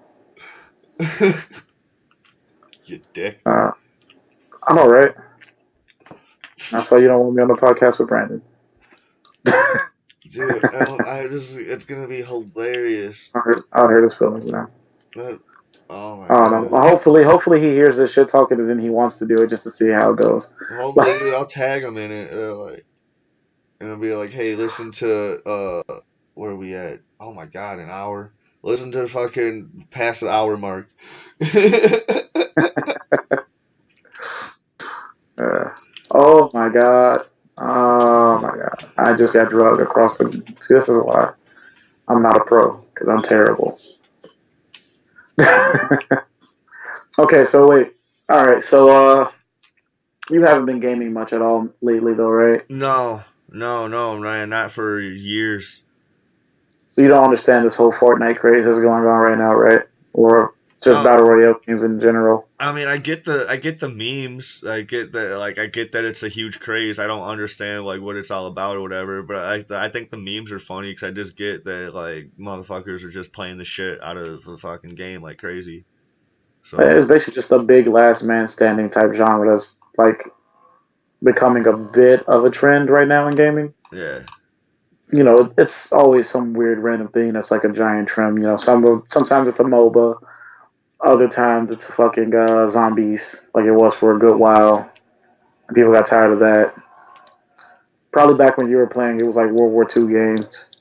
You dick. I'm alright. That's why you don't want me on the podcast with Brandon. Dude, it's gonna be hilarious. I'll hurt his feelings now. Oh my I don't know. god. Hopefully he hears this shit talking and then he wants to do it just to see how it goes. Hopefully, dude, I'll tag him in it. And I'll be like, hey, listen to where are we at? Oh my god, an hour. Listen to fucking past the hour mark. Uh, oh my god. Oh my god. I just got drugged across the. See, this is why I'm not a pro because I'm terrible. Okay, so wait. All right, so you haven't been gaming much at all lately, though, right? No, Ryan, not for years. So you don't understand this whole Fortnite craze that's going on right now, right? Or just Um, battle royale games in general. I mean, I get the memes. I get that it's a huge craze. I don't understand like what it's all about or whatever. But I think the memes are funny because I just get that like motherfuckers are just playing the shit out of the fucking game like crazy. So It's basically just a big last man standing type genre that's like becoming a bit of a trend right now in gaming. yeah, It's always some weird random thing that's like a giant trend. Sometimes it's a MOBA, other times it's fucking zombies, like it was for a good while. People got tired of that. Probably back when you were playing, it was like World War II games,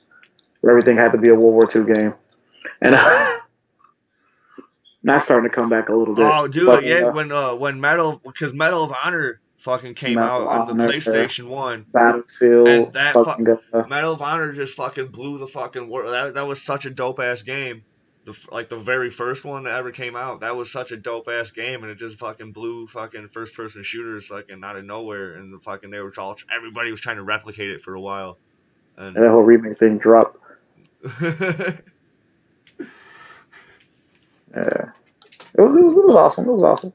where everything had to be a World War II game, and that's starting to come back a little bit. oh, dude, But yeah, when Medal of Honor fucking came Medal out on of the Honor, PlayStation One, and Battlefield, that fucking Medal of Honor just fucking blew the fucking world. That was such a dope ass game. Like the very first one that ever came out, that was such a dope ass game, and it just fucking blew fucking first person shooters fucking out of nowhere, and the fucking they were all everybody was trying to replicate it for a while, and that whole remake thing dropped. Yeah, it was awesome. It was awesome.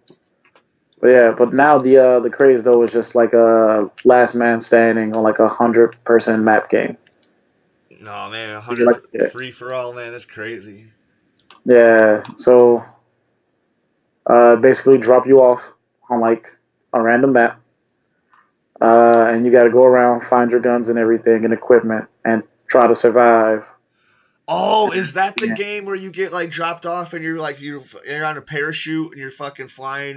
But yeah, but now the craze though is just like a last man standing on like 100-person map game. No, man, So you like yeah, free for all, man. That's crazy. yeah. So basically drop you off on like a random map, and you got to go around, find your guns and everything and equipment, and try to survive. Oh, is that the Yeah, game where you get like dropped off and you're on a parachute and you're fucking flying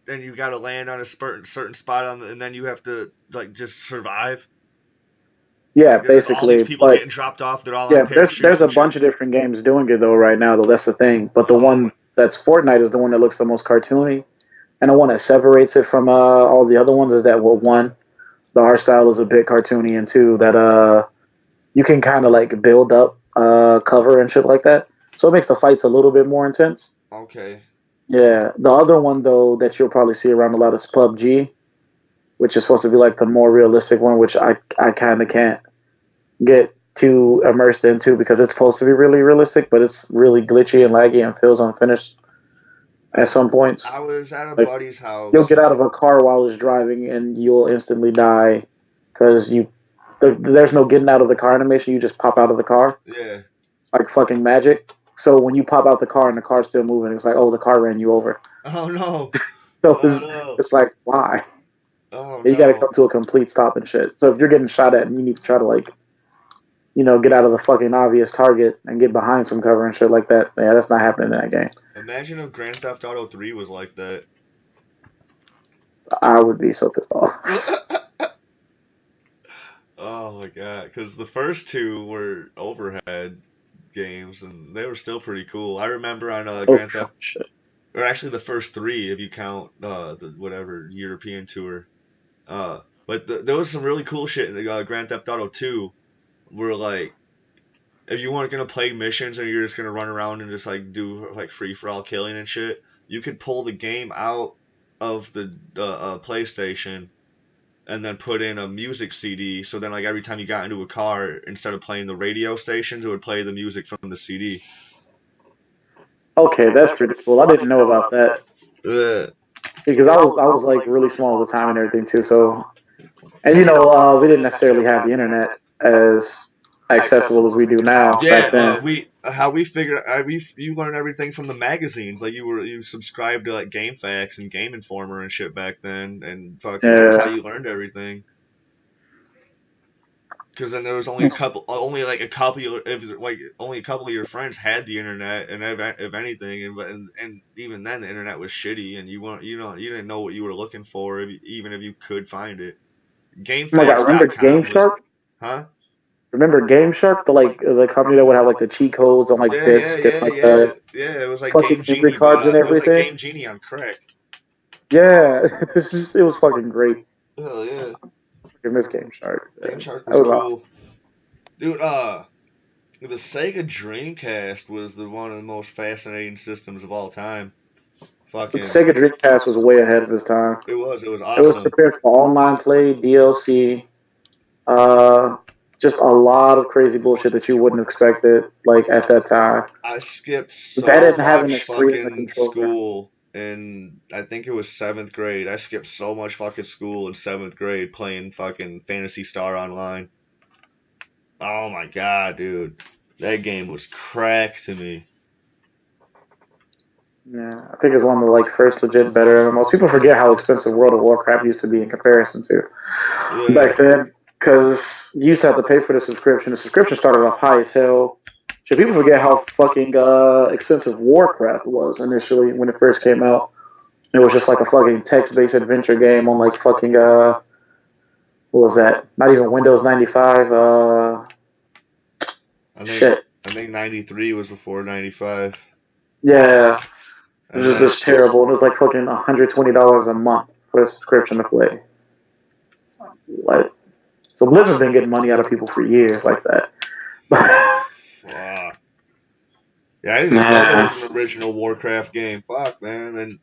and you got to land on a certain spot and then you have to like just survive? yeah, And there's all these basically. people But getting dropped off. They're all on yeah, parachutes there's a and shit. bunch of different games doing it though right now. Though that's the thing. But the Oh my. one that's Fortnite is the one that looks the most cartoony, and the one that separates it from all the other ones is that well, one, the art style is a bit cartoony, and two, that you can kind of like build up cover and shit like that. So it makes the fights a little bit more intense. Okay. Yeah, the other one though that you'll probably see around a lot is PUBG, which is supposed to be like the more realistic one, which I kind of can't get too immersed into because it's supposed to be really realistic, but it's really glitchy and laggy and feels unfinished at some points. I was at a Like buddy's you'll house. get out of a car while it's driving and you'll instantly die because there's no getting out of the car animation. You just pop out of the car Yeah. like fucking magic. So when you pop out the car and the car's still moving, it's like, oh, the car ran you over. Oh no. So Oh no. it's like, why? Oh You got to come no. to a complete stop and shit. So if you're getting shot at and you need to try to like, get out of the fucking obvious target and get behind some cover and shit like that, yeah, that's not happening in that game. Imagine if Grand Theft Auto 3 was like that. I would be so pissed off. Oh my god, because the first two were overhead games and they were still pretty cool. I remember on Oh Grand Theft, shit. or actually the first three if you count the whatever European tour. But there was some really cool shit in the Grand Theft Auto 2 where like if you weren't gonna play missions and you're just gonna run around and just like do like free for all killing and shit, you could pull the game out of the PlayStation and then put in a music CD. So then, like every time you got into a car, instead of playing the radio stations, it would play the music from the CD. Okay, that's pretty cool. I didn't know about that Ugh. because I was like really small at the time and everything too. So and we didn't necessarily have the internet as accessible as we do now back Yeah, then. we how we figured we you learned everything from the magazines. Like you subscribed to like GameFAQs and Game Informer and shit back then, and fucking that's how Yeah. you learned everything. Because then there was only a couple, only like a couple, if like only a couple of your friends had the internet, and if anything, and even then the internet was shitty, and you didn't know what you were looking for, even if you could find it. Oh my god, remember Game GameFAQs.com was, Shark? huh? Remember Game Shark, the company that would have like the cheat codes on like disc and like Yeah. the Yeah, it was like fucking Game memory Genie, but cards and it was like everything? Game Genie on crack. Yeah, it was fucking great. Hell yeah, I miss Game Shark. Game Yeah, Shark that was was awesome. cool, dude. The Sega Dreamcast was the one of the most fascinating systems of all time. But Fucking, Sega Dreamcast was way ahead of its time. it was It was awesome. prepared for online play, DLC, uh, just a lot of crazy bullshit that you wouldn't have expected like at that time. I skipped That so didn't having a much screen in the fucking controller. school in I think it was seventh grade. I skipped so much fucking school in seventh grade playing fucking Fantasy Star Online. Oh my god, dude. That game was crack to me. Yeah, I think it's one of the like first legit better MMOs. People forget how expensive World of Warcraft used to be in comparison to Yeah. back then, because you used to have to pay for the subscription. The subscription started off high as hell. So people forget how fucking expensive Warcraft was initially when it first came out. It was just like a fucking text-based adventure game on like fucking what was that? Not even Windows 95. I think Shit. I think 93 was before 95. Yeah, it was And just then this terrible. It was like fucking $120 a month for a subscription to play. Like, so Blizzard's been getting money out of people for years like that. fuck. Yeah, I didn't even know there Yeah. was an original Warcraft game. Fuck, man.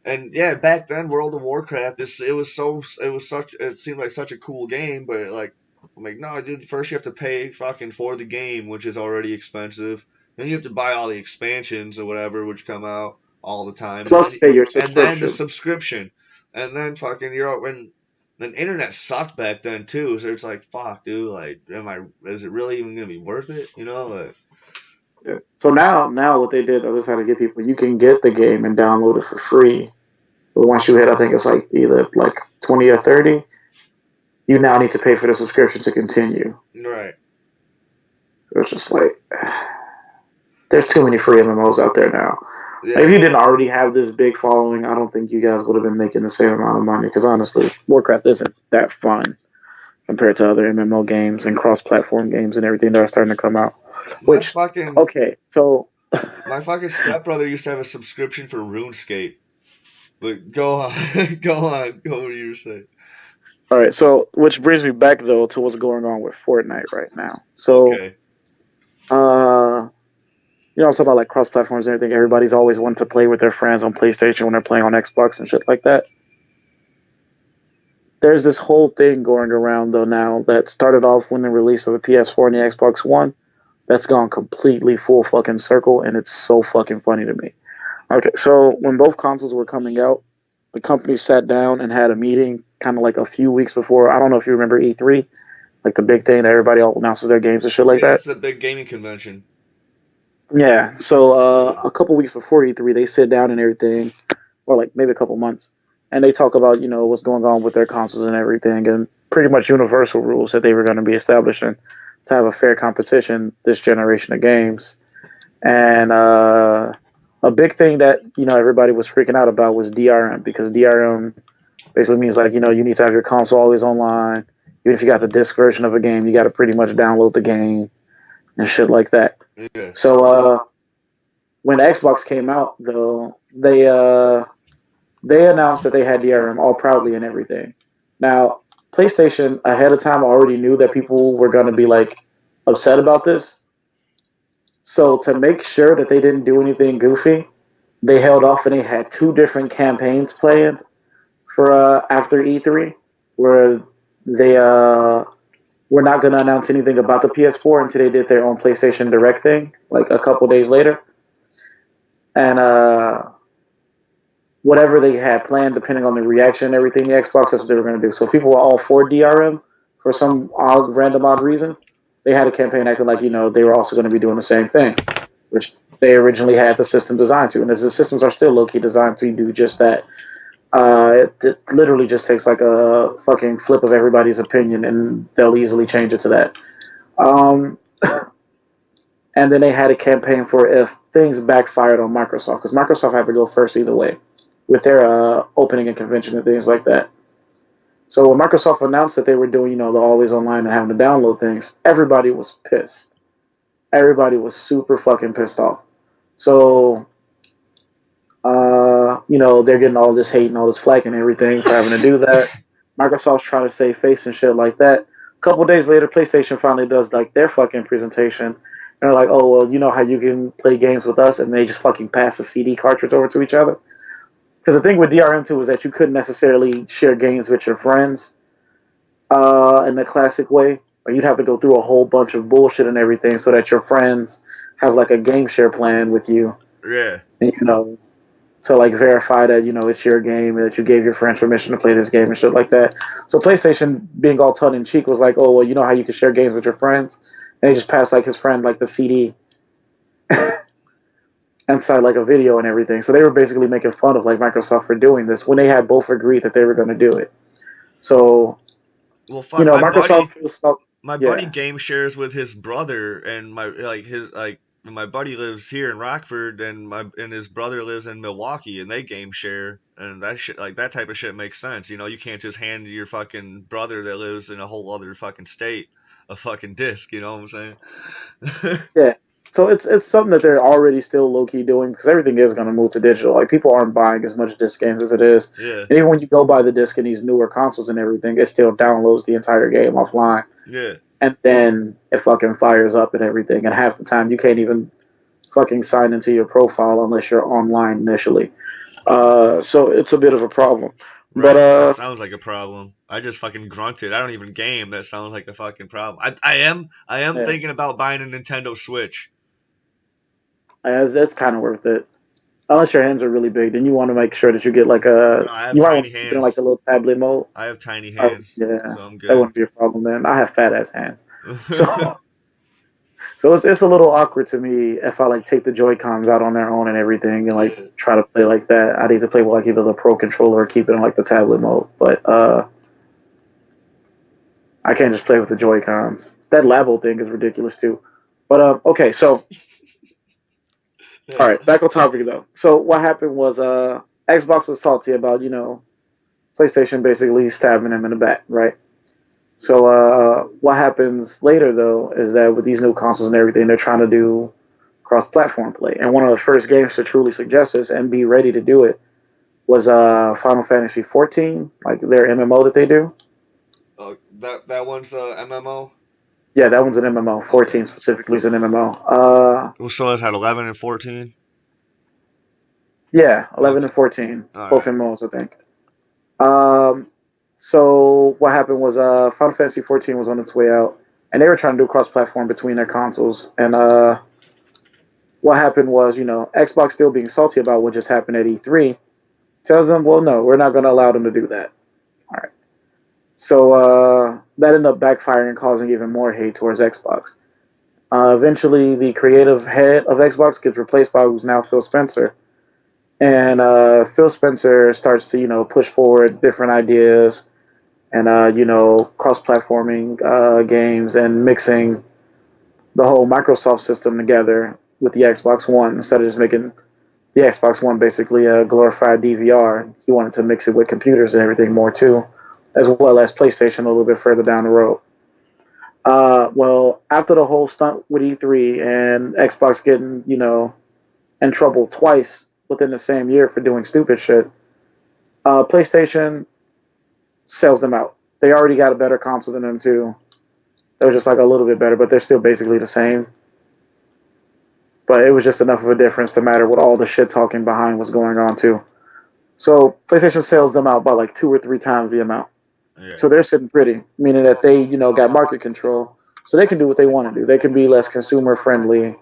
And yeah, back then World of Warcraft, it seemed like such a cool game, but like I'm like, no, dude, first you have to pay fucking for the game, which is already expensive. Then you have to buy all the expansions or whatever which come out. all the time, Plus pay your and then the subscription. subscription, and then fucking when the internet sucked back then too. So it's like fuck, dude. Like, is it really even gonna be worth it? You know, like. Yeah. So now what they did, though, is how to get people. You can get the game and download it for free. But once you hit, I think it's like either like 20 or 30, you now need to pay for the subscription to continue. Right. So it's just like there's too many free MMOs out there now. Like, if Yeah. you didn't already have this big following, I don't think you guys would have been making the same amount of money. Because honestly, Warcraft isn't that fun compared to other MMO games and cross-platform games and everything that are starting to come out. My Which, fucking okay, so my fucking stepbrother used to have a subscription for RuneScape. But go on, go on, go what you were saying. all right, so which brings me back though to what's going on with Fortnite right now. So, Okay. uh, I'm talking about like cross platforms and everything. Everybody's always wanting to play with their friends on PlayStation when they're playing on Xbox and shit like that. There's this whole thing going around though now that started off when the release of the PS4 and the Xbox One. That's gone completely full fucking circle, and it's so fucking funny to me. Okay, so when both consoles were coming out, the company sat down and had a meeting kind of like a few weeks before. I don't know if you remember E3, like the big thing that everybody all announces their games and shit like Yeah, that. it's a big gaming convention. Yeah, so Yeah. a couple weeks before E3, they sit down and everything, or like maybe a couple months, and they talk about what's going on with their consoles and everything, and pretty much universal rules that they were going to be establishing to have a fair competition this generation of games. And a big thing that everybody was freaking out about was DRM, because DRM basically means like you need to have your console always online. Even if you got the disc version of a game, you got to pretty much download the game and shit like that. Yeah. So when Xbox came out, though, they announced that they had DRM all proudly and everything. Now, PlayStation ahead of time already knew that people were going to be like upset about this. So to make sure that they didn't do anything goofy, they held off and they had two different campaigns planned for after E3, where they were not going to announce anything about the PS4 until they did their own PlayStation Direct thing, like a couple days later. And whatever they had planned, depending on the reaction and everything, the Xbox, that's what they were going to do. So people were all for DRM for some random odd reason. They had a campaign acting like they were also going to be doing the same thing, which they originally had the system designed to, and as the systems are still low key designed to do just that. It literally just takes like a fucking flip of everybody's opinion, and they'll easily change it to that. Um, and then they had a campaign for if things backfired on Microsoft, because Microsoft had to go first either way with their opening and convention and things like that. So when Microsoft announced that they were doing, the always online and having to download things, everybody was pissed. Everybody was super fucking pissed off. So, they're getting all this hate and all this flack and everything for having to do that. Microsoft's trying to save face and shit like that. A couple of days later, PlayStation finally does like their fucking presentation. And they're like, oh, well, you know how you can play games with us? And they just fucking pass a CD cartridge over to each other. Because the thing with DRM2 is that you couldn't necessarily share games with your friends in the classic way, or you'd have to go through a whole bunch of bullshit and everything so that your friends have like a game share plan with you, Yeah. and to like verify that it's your game and that you gave your friends permission to play this game and shit like that. So PlayStation, being all tongue in cheek, was like, oh well, you know how you can share games with your friends, and they just passed like his friend like the CD inside like a video and everything. So they were basically making fun of like Microsoft for doing this when they had both agreed that they were going to do it. So Well, fuck, Microsoft feels stuck. my buddy Yeah, game shares with his brother, and my buddy lives here in Rockford, and his brother lives in Milwaukee, and they game share, and that shit, like that type of shit makes sense. You can't just hand your fucking brother that lives in a whole other fucking state a fucking disc. You know what I'm saying? yeah. So it's something that they're already still low key doing, because everything is going to move to digital. Like people aren't buying as much disc games as it is, Yeah. and even when you go buy the disc in these newer consoles and everything, it still downloads the entire game offline, Yeah. and then it fucking fires up and everything. And half the time you can't even fucking sign into your profile unless you're online initially. So it's a bit of a problem. But Right. That sounds like a problem. I just fucking grunted. I don't even game. That sounds like a fucking problem. I am yeah, thinking about buying a Nintendo Switch. that's kind of worth it. Unless your hands are really big, then you want to make sure that you get like No, I have you might want tiny to keep it in like a hands. little tablet mode. I have tiny Oh hands, yeah, so I'm that good. wouldn't be a problem then. I have fat ass hands, so so it's a little awkward to me if I like take the Joy Cons out on their own and everything and like Yeah. try to play like that. I need to play with like either the Pro controller or keep it in like the tablet mode. But I can't just play with the Joy Cons. That Labo thing is ridiculous too. But okay, so all right, back on topic though. So what happened was Xbox was salty about PlayStation basically stabbing him in the back, right? So what happens later though is that with these new consoles and everything, they're trying to do cross-platform play, and one of the first games to truly suggest this and be ready to do it was Final Fantasy 14, like their MMO that they do. That one's MMO. Yeah, that one's an MMO. Okay. 14 specifically is an MMO. Well, so it's had 11 and 14. Yeah, 11 and Okay. 14, All both right. MMOs, I think. Um, so what happened was Final Fantasy 14 was on its way out, and they were trying to do cross-platform between their consoles. And what happened was, Xbox still being salty about what just happened at E3, tells them, well, no, we're not going to allow them to do that. All right. So that ended up backfiring and causing even more hate towards Xbox. Eventually, the creative head of Xbox gets replaced by who's now Phil Spencer, and Phil Spencer starts to push forward different ideas and cross-platforming games and mixing the whole Microsoft system together with the Xbox One instead of just making the Xbox One basically a glorified DVR. He wanted to mix it with computers and everything more too, as well as PlayStation a little bit further down the road. Well, after the whole stunt with E3 and Xbox getting, in trouble twice within the same year for doing stupid shit, PlayStation sells them out. They already got a better console than them too. They were just like a little bit better, but they're still basically the same. But it was just enough of a difference to matter what all the shit talking behind was going on too. So PlayStation sells them out by like 2 or 3 times the amount. Yeah. So they're sitting pretty, meaning that they, got market control. So they can do what they want to do. They can be less consumer friendly,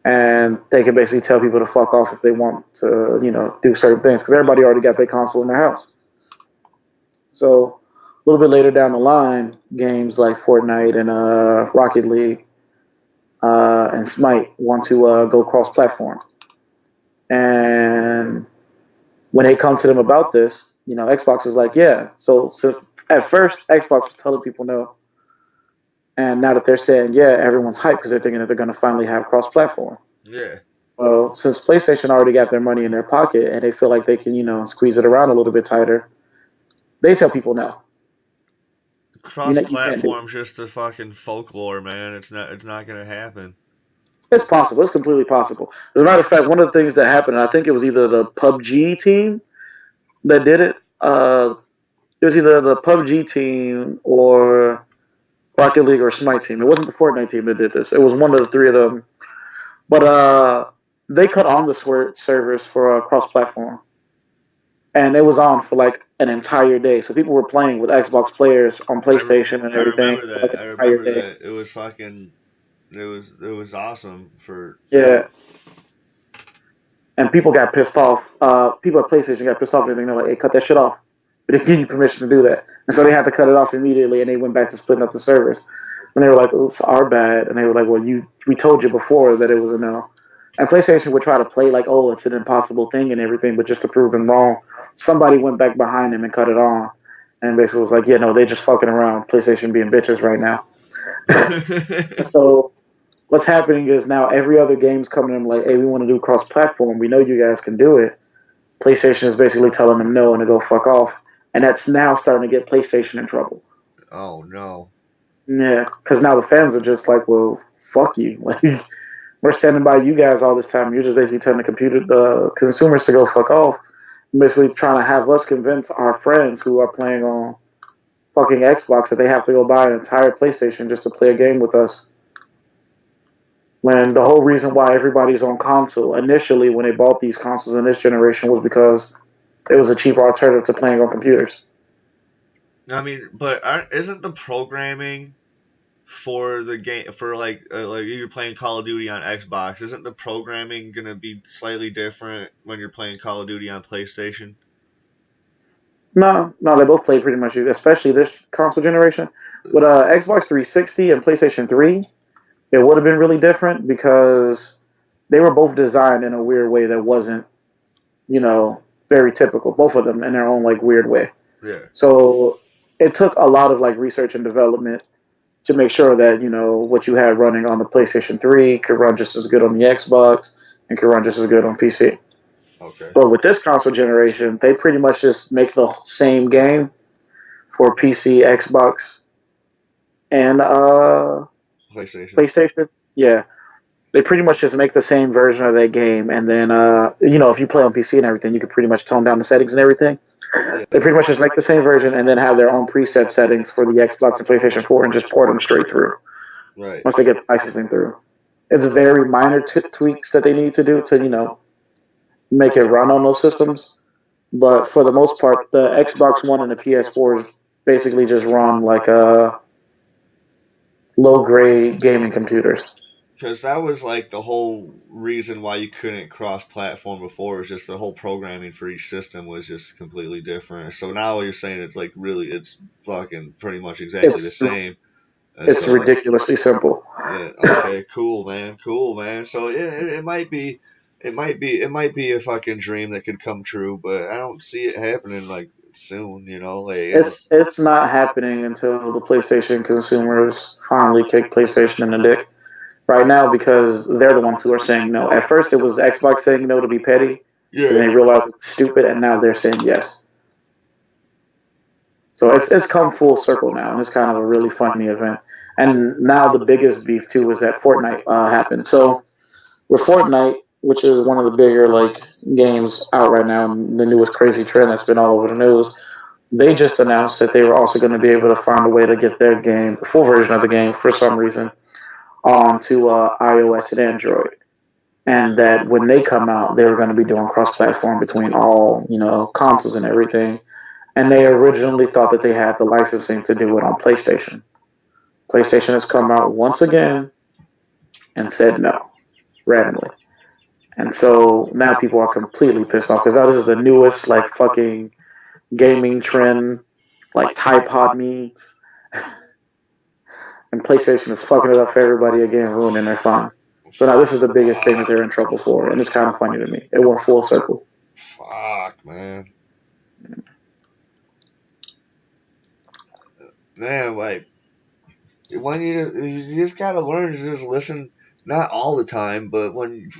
and they can basically tell people to fuck off if they want to, do certain things because everybody already got their console in their house. So a little bit later down the line, games like Fortnite and Rocket League and Smite want to go cross-platform. And when they come to them about this, Xbox is like, yeah. So since at first Xbox was telling people no, and now that they're saying yeah, everyone's hyped because they're thinking that they're going to finally have cross-platform. Yeah. Well, since PlayStation already got their money in their pocket and they feel like they can, squeeze it around a little bit tighter, they tell people no. You can't do it. Cross-platform's just a fucking folklore, man. It's not gonna happen. It's possible. It's completely possible. As a matter of fact, one of the things that happened, I think it was either the PUBG team that did it. It was either the PUBG team or Rocket League or Smite team. It wasn't the Fortnite team that did this. It was one of the three of them. But they cut on the servers for cross-platform, and it was on for like an entire day. So people were playing with Xbox players on PlayStation and I everything remember for like that. an I entire remember day. that. It was fucking. It was awesome for. Yeah, and people got pissed off. People at PlayStation got pissed off and everything. They're like, "Hey, cut that shit off." But they give you permission to do that, and so they had to cut it off immediately, and they went back to splitting up the servers. And they were like, "Oops, our bad." And they were like, "Well, we told you before that it was a no." And PlayStation would try to play like, "Oh, it's an impossible thing and everything," but just to prove them wrong, somebody went back behind them and cut it on, and basically was like, "Yeah, no, they just fucking around. PlayStation being bitches right now." And so what's happening is now every other game's coming in like, hey, we want to do cross-platform. We know you guys can do it. PlayStation is basically telling them no and to go fuck off, and that's now starting to get PlayStation in trouble. Oh no. Yeah, because now the fans are just like, well, fuck you. Like, we're standing by you guys all this time. You're just basically telling the consumers to go fuck off. Basically trying to have us convince our friends who are playing on fucking Xbox that they have to go buy an entire PlayStation just to play a game with us. When the whole reason why everybody's on console initially when they bought these consoles in this generation was because it was a cheaper alternative to playing on computers. I mean, but isn't the programming for the game for like you're playing Call of Duty on Xbox, isn't the programming gonna be slightly different when you're playing Call of Duty on PlayStation? No, no, they both play pretty much, especially this console generation. With Xbox 360 and PlayStation 3, it would have been really different because they were both designed in a weird way that wasn't, you know, very typical. Both of them in their own like weird way. Yeah. So it took a lot of like research and development to make sure that what you had running on the PlayStation 3 could run just as good on the Xbox and could run just as good on PC. Okay. But with this console generation, they pretty much just make the same game for PC, Xbox, and PlayStation. PlayStation. Yeah, they pretty much just make the same version of that game, and then if you play on PC and everything, you can pretty much tone down the settings and everything. Yeah. They pretty much just make the same version and then have their own preset settings for the Xbox and PlayStation 4 and just port them straight through Right. once they get the licensing through. It's very minor tweaks that they need to do to make it run on those systems. But for the most part, the Xbox One and the PS4 basically just run like low grade gaming computers. Because that was like the whole reason why you couldn't cross-platform before, is just the whole programming for each system was just completely different. So now you're saying it's like really, it's fucking pretty much exactly the It's same. it's ridiculously simple. Yeah. Okay. Cool, man. Cool, man. So yeah, it might be, it might be a fucking dream that could come true, but I don't see it happening like soon. Like It's not happening until the PlayStation consumers finally kick PlayStation in the dick. Right now, because they're the ones who are saying no. At first, it was Xbox saying no to be petty, and they yeah. realized it's stupid, and now they're saying yes. So it's come full circle now, and it's kind of a really funny event. And now the biggest beef too is that Fortnite happened. So with Fortnite, which is one of the bigger like games out right now, and the newest crazy trend that's been all over the news, they just announced that they were also going to be able to find a way to get their game, the full version of the game, for some reason, onto iOS and Android. And that when they come out, they were going to be doing cross-platform between all consoles and everything. And they originally thought that they had the licensing to do it on PlayStation. PlayStation has come out once again and said no, randomly. And so now people are completely pissed off because now this is the newest like fucking gaming trend, like Tide Pod memes. And PlayStation is fucking it up for everybody again, ruining their fun. So now this is the biggest thing that they're in trouble for, and it's kind of funny to me. It went full circle. Fuck, man. Man, like when you just gotta learn to just listen, not all the time, but when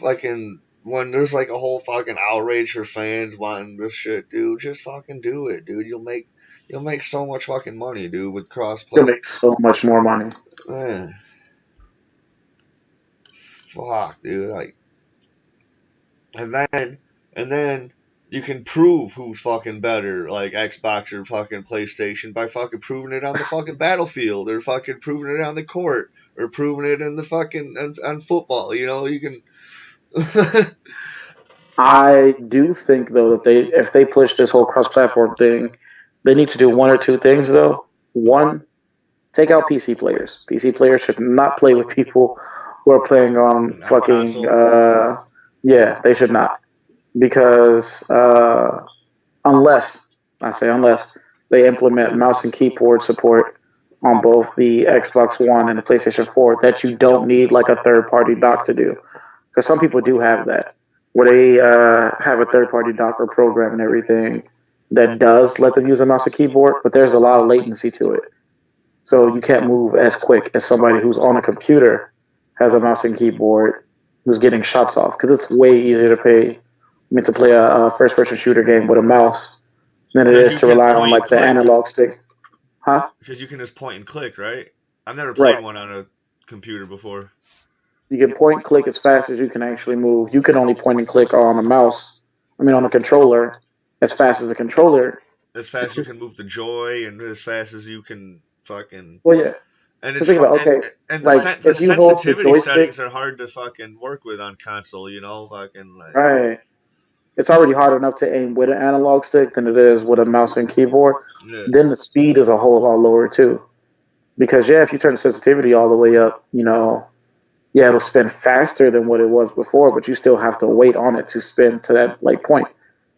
there's like a whole fucking outrage for fans wanting this shit, dude, just fucking do it, dude. You'll make so much fucking money, dude, with You'll crossplay. make so much more money. Man, fuck, dude. Like, and then you can prove who's fucking better, like Xbox or fucking PlayStation, by fucking proving it on the fucking battlefield, or fucking proving it on the court, or proving it in the fucking on football. You can. I do think though that if they push this whole cross-platform thing, they need to do one or two things though. One, take out PC players. PC players should not play with people who are playing on On fucking. console. Yeah, they should not because unless unless they implement mouse and keyboard support on both the Xbox One and the PlayStation 4, that you don't need like a third-party dock to do. Because some people do have that, where they have a third-party dock or program and everything that does let them use a mouse and keyboard, but there's a lot of latency to it. So you can't move as quick as somebody who's on a computer has a mouse and keyboard who's getting shots off. Because it's way easier to play a first-person shooter game with a mouse than it Because is you to can rely on point and like the click. analog stick. Huh? Because you can just point and click, right? I've never played Right. one on a computer before. You can point and click as fast as you can actually move. You can only point and click on a mouse. On a controller, as fast as the controller. As fast as you can move the joy, and as fast as you can fucking. Well, yeah. And Because it's think fu- about and like the if you hold the sensitivity joystick, settings are hard to fucking work with on console. Fucking like. right? It's already hard enough to aim with an analog stick than it is with a mouse and keyboard. Yeah. Then the speed is a whole lot lower too. Because if you turn the sensitivity all the way up, it'll spin faster than what it was before, but you still have to wait on it to spin to that like point.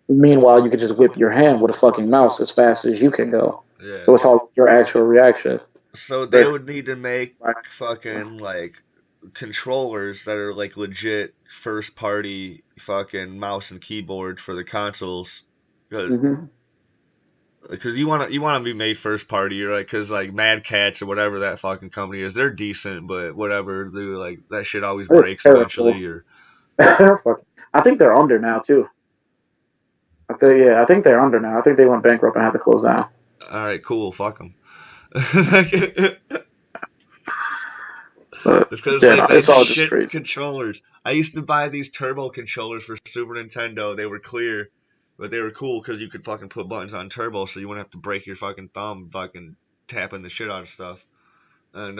Meanwhile, you could just whip your hand with a fucking mouse as fast as you can go. Yeah. So it's all your actual reaction. So they But would need to make fucking like controllers that are like legit first party fucking mouse and keyboard for the consoles. mm-hmm. Because you want to be made first party, right? Because like Mad Cats or whatever that fucking company is, they're decent, but whatever, dude, like that shit always breaks eventually. Or I think they're under now too. I think they're under now. I think they went bankrupt and had to close down. all right, cool, fuck them. But It's because yeah, like no, they it's all just shit crazy. controllers. I used to buy these turbo controllers for Super Nintendo. They were clear, but they were cool because you could fucking put buttons on turbo, so you wouldn't have to break your fucking thumb fucking tapping the shit out of stuff. And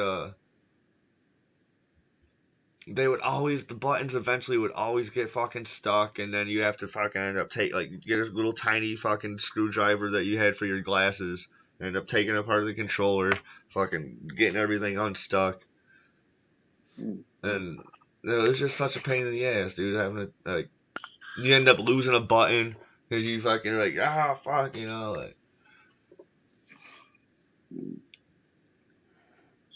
the buttons eventually would always get fucking stuck, and then you have to fucking end up get a little tiny fucking screwdriver that you had for your glasses, and end up taking apart the controller, fucking getting everything unstuck. And it was just such a pain in the ass, dude. Having to like, you end up losing a button because you fucking like, fuck, like.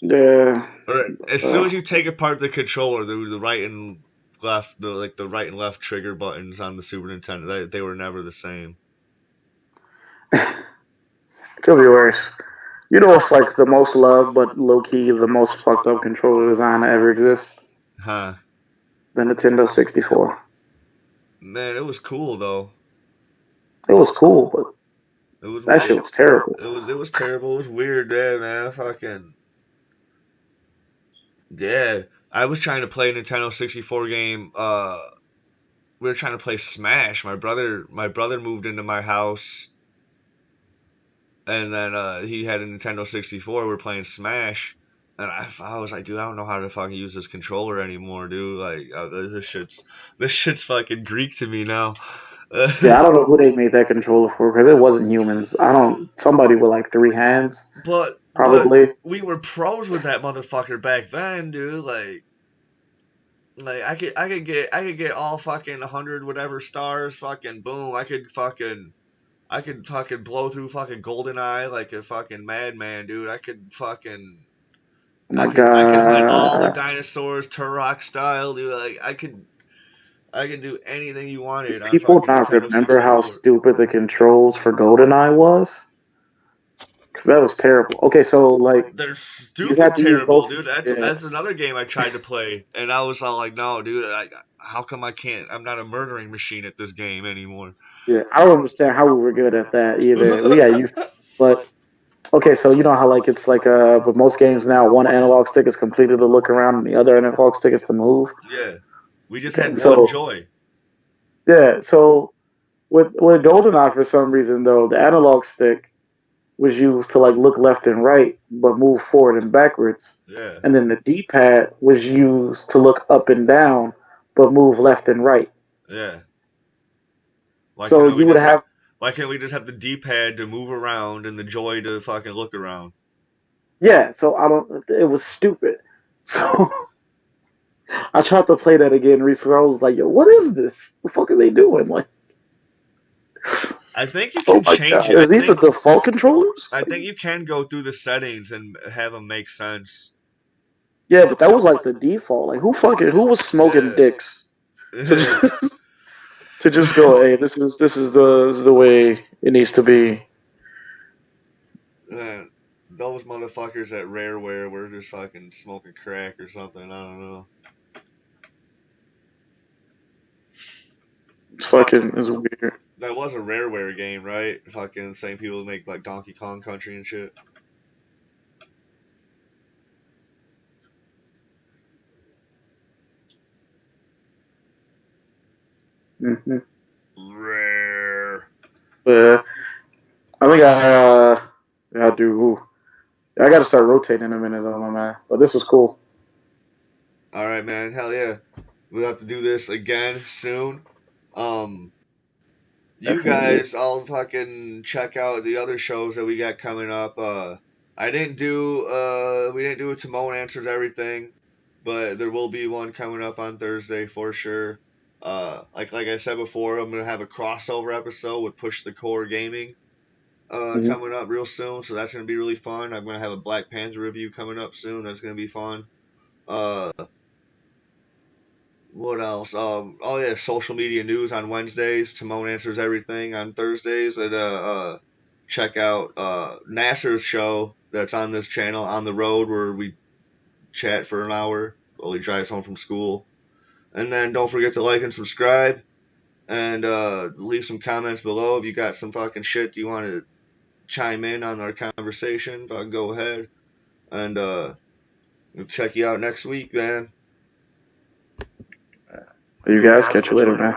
Yeah. Or as soon as you take apart the controller, the right and left, the right and left trigger buttons on the Super Nintendo, they were never the same. Could be worse. It's like the most loved, but low key the most fucked up controller design that ever exists. Huh? The Nintendo 64. Man, it was cool though. It was cool, but that shit it, was terrible. it was terrible. It was weird, man. Fucking yeah. I was trying to play a Nintendo 64 game. We were trying to play Smash. My brother moved into my house, and then he had a Nintendo 64. We were playing Smash, and I was like, dude, I don't know how to fucking use this controller anymore, dude. Like, this shit's fucking Greek to me now. Yeah, I don't know who they made that controller for because it wasn't humans. I don't. Somebody with like 3 hands, but probably. we were pros with that motherfucker back then, dude. Like I could get all fucking 100 whatever stars, fucking boom. I could fucking blow through fucking GoldenEye like a fucking madman, dude. I could fucking Oh I my could I could hunt all the god! dinosaurs Turok style, dude. Like I could do anything you Do wanted on people fucking not Nintendo remember how 64. stupid the controls for GoldenEye was? Because that was terrible. Okay, so like They're you had stupid to use terrible, both. dude. That's Yeah, that's another game I tried to play, and I was all like, no, dude. How come I can't? I'm not a murdering machine at this game anymore. yeah. I don't understand how we were good at that either. We got used to it. But okay, so you know how like it's like but most games now one analog stick is completed to look around and the other analog stick is to move. Yeah, we just Okay, had one so joy. yeah, so with GoldenEye for some reason though, the analog stick was used to like look left and right but move forward and backwards. Yeah, And then the D-pad was used to look up and down but move left and right. yeah. Why So couldn't we you would just have? have Why can't we just have the D-pad to move around and the joy to fucking look around? yeah, so I don't it was stupid. So I tried to play that again recently. I was like, yo, what is this? The fuck are they doing? Like, I think you oh can my change god, it. is these the default controllers? I think you can go through the settings and have them make sense. Yeah, but that was like the default. Like, who was smoking Yeah. dicks to just to just go, hey, this is the way it needs to be. Those motherfuckers at Rareware were just fucking smoking crack or something. I don't know. It's weird. That was a Rareware game, right? Fucking same people who make like Donkey Kong Country and shit. Hmm. Rare. But I think I do. I got to start rotating in a minute though, my man. But this was cool. All right, man. Hell yeah. We'll have to do this again soon. Um, you Definitely. guys, I'll fucking check out the other shows that we got coming up. I didn't do we didn't do a Timone answers everything, but there will be one coming up on Thursday for sure. Like I said before, I'm gonna have a crossover episode with Push the Core Gaming Hmm. coming up real soon, so that's gonna be really fun. I'm gonna have a Black Panther review coming up soon. That's gonna be fun. Uh, what else? Oh yeah, social media news on Wednesdays. Timone answers everything on Thursdays. And check out Nasser's show that's on this channel, On the Road, where we chat for an hour while he drives home from school. And then don't forget to like and subscribe, and leave some comments below if you got some fucking shit you want to chime in on our conversation. Go ahead, and we'll check you out next week, man. You guys catch you later, man.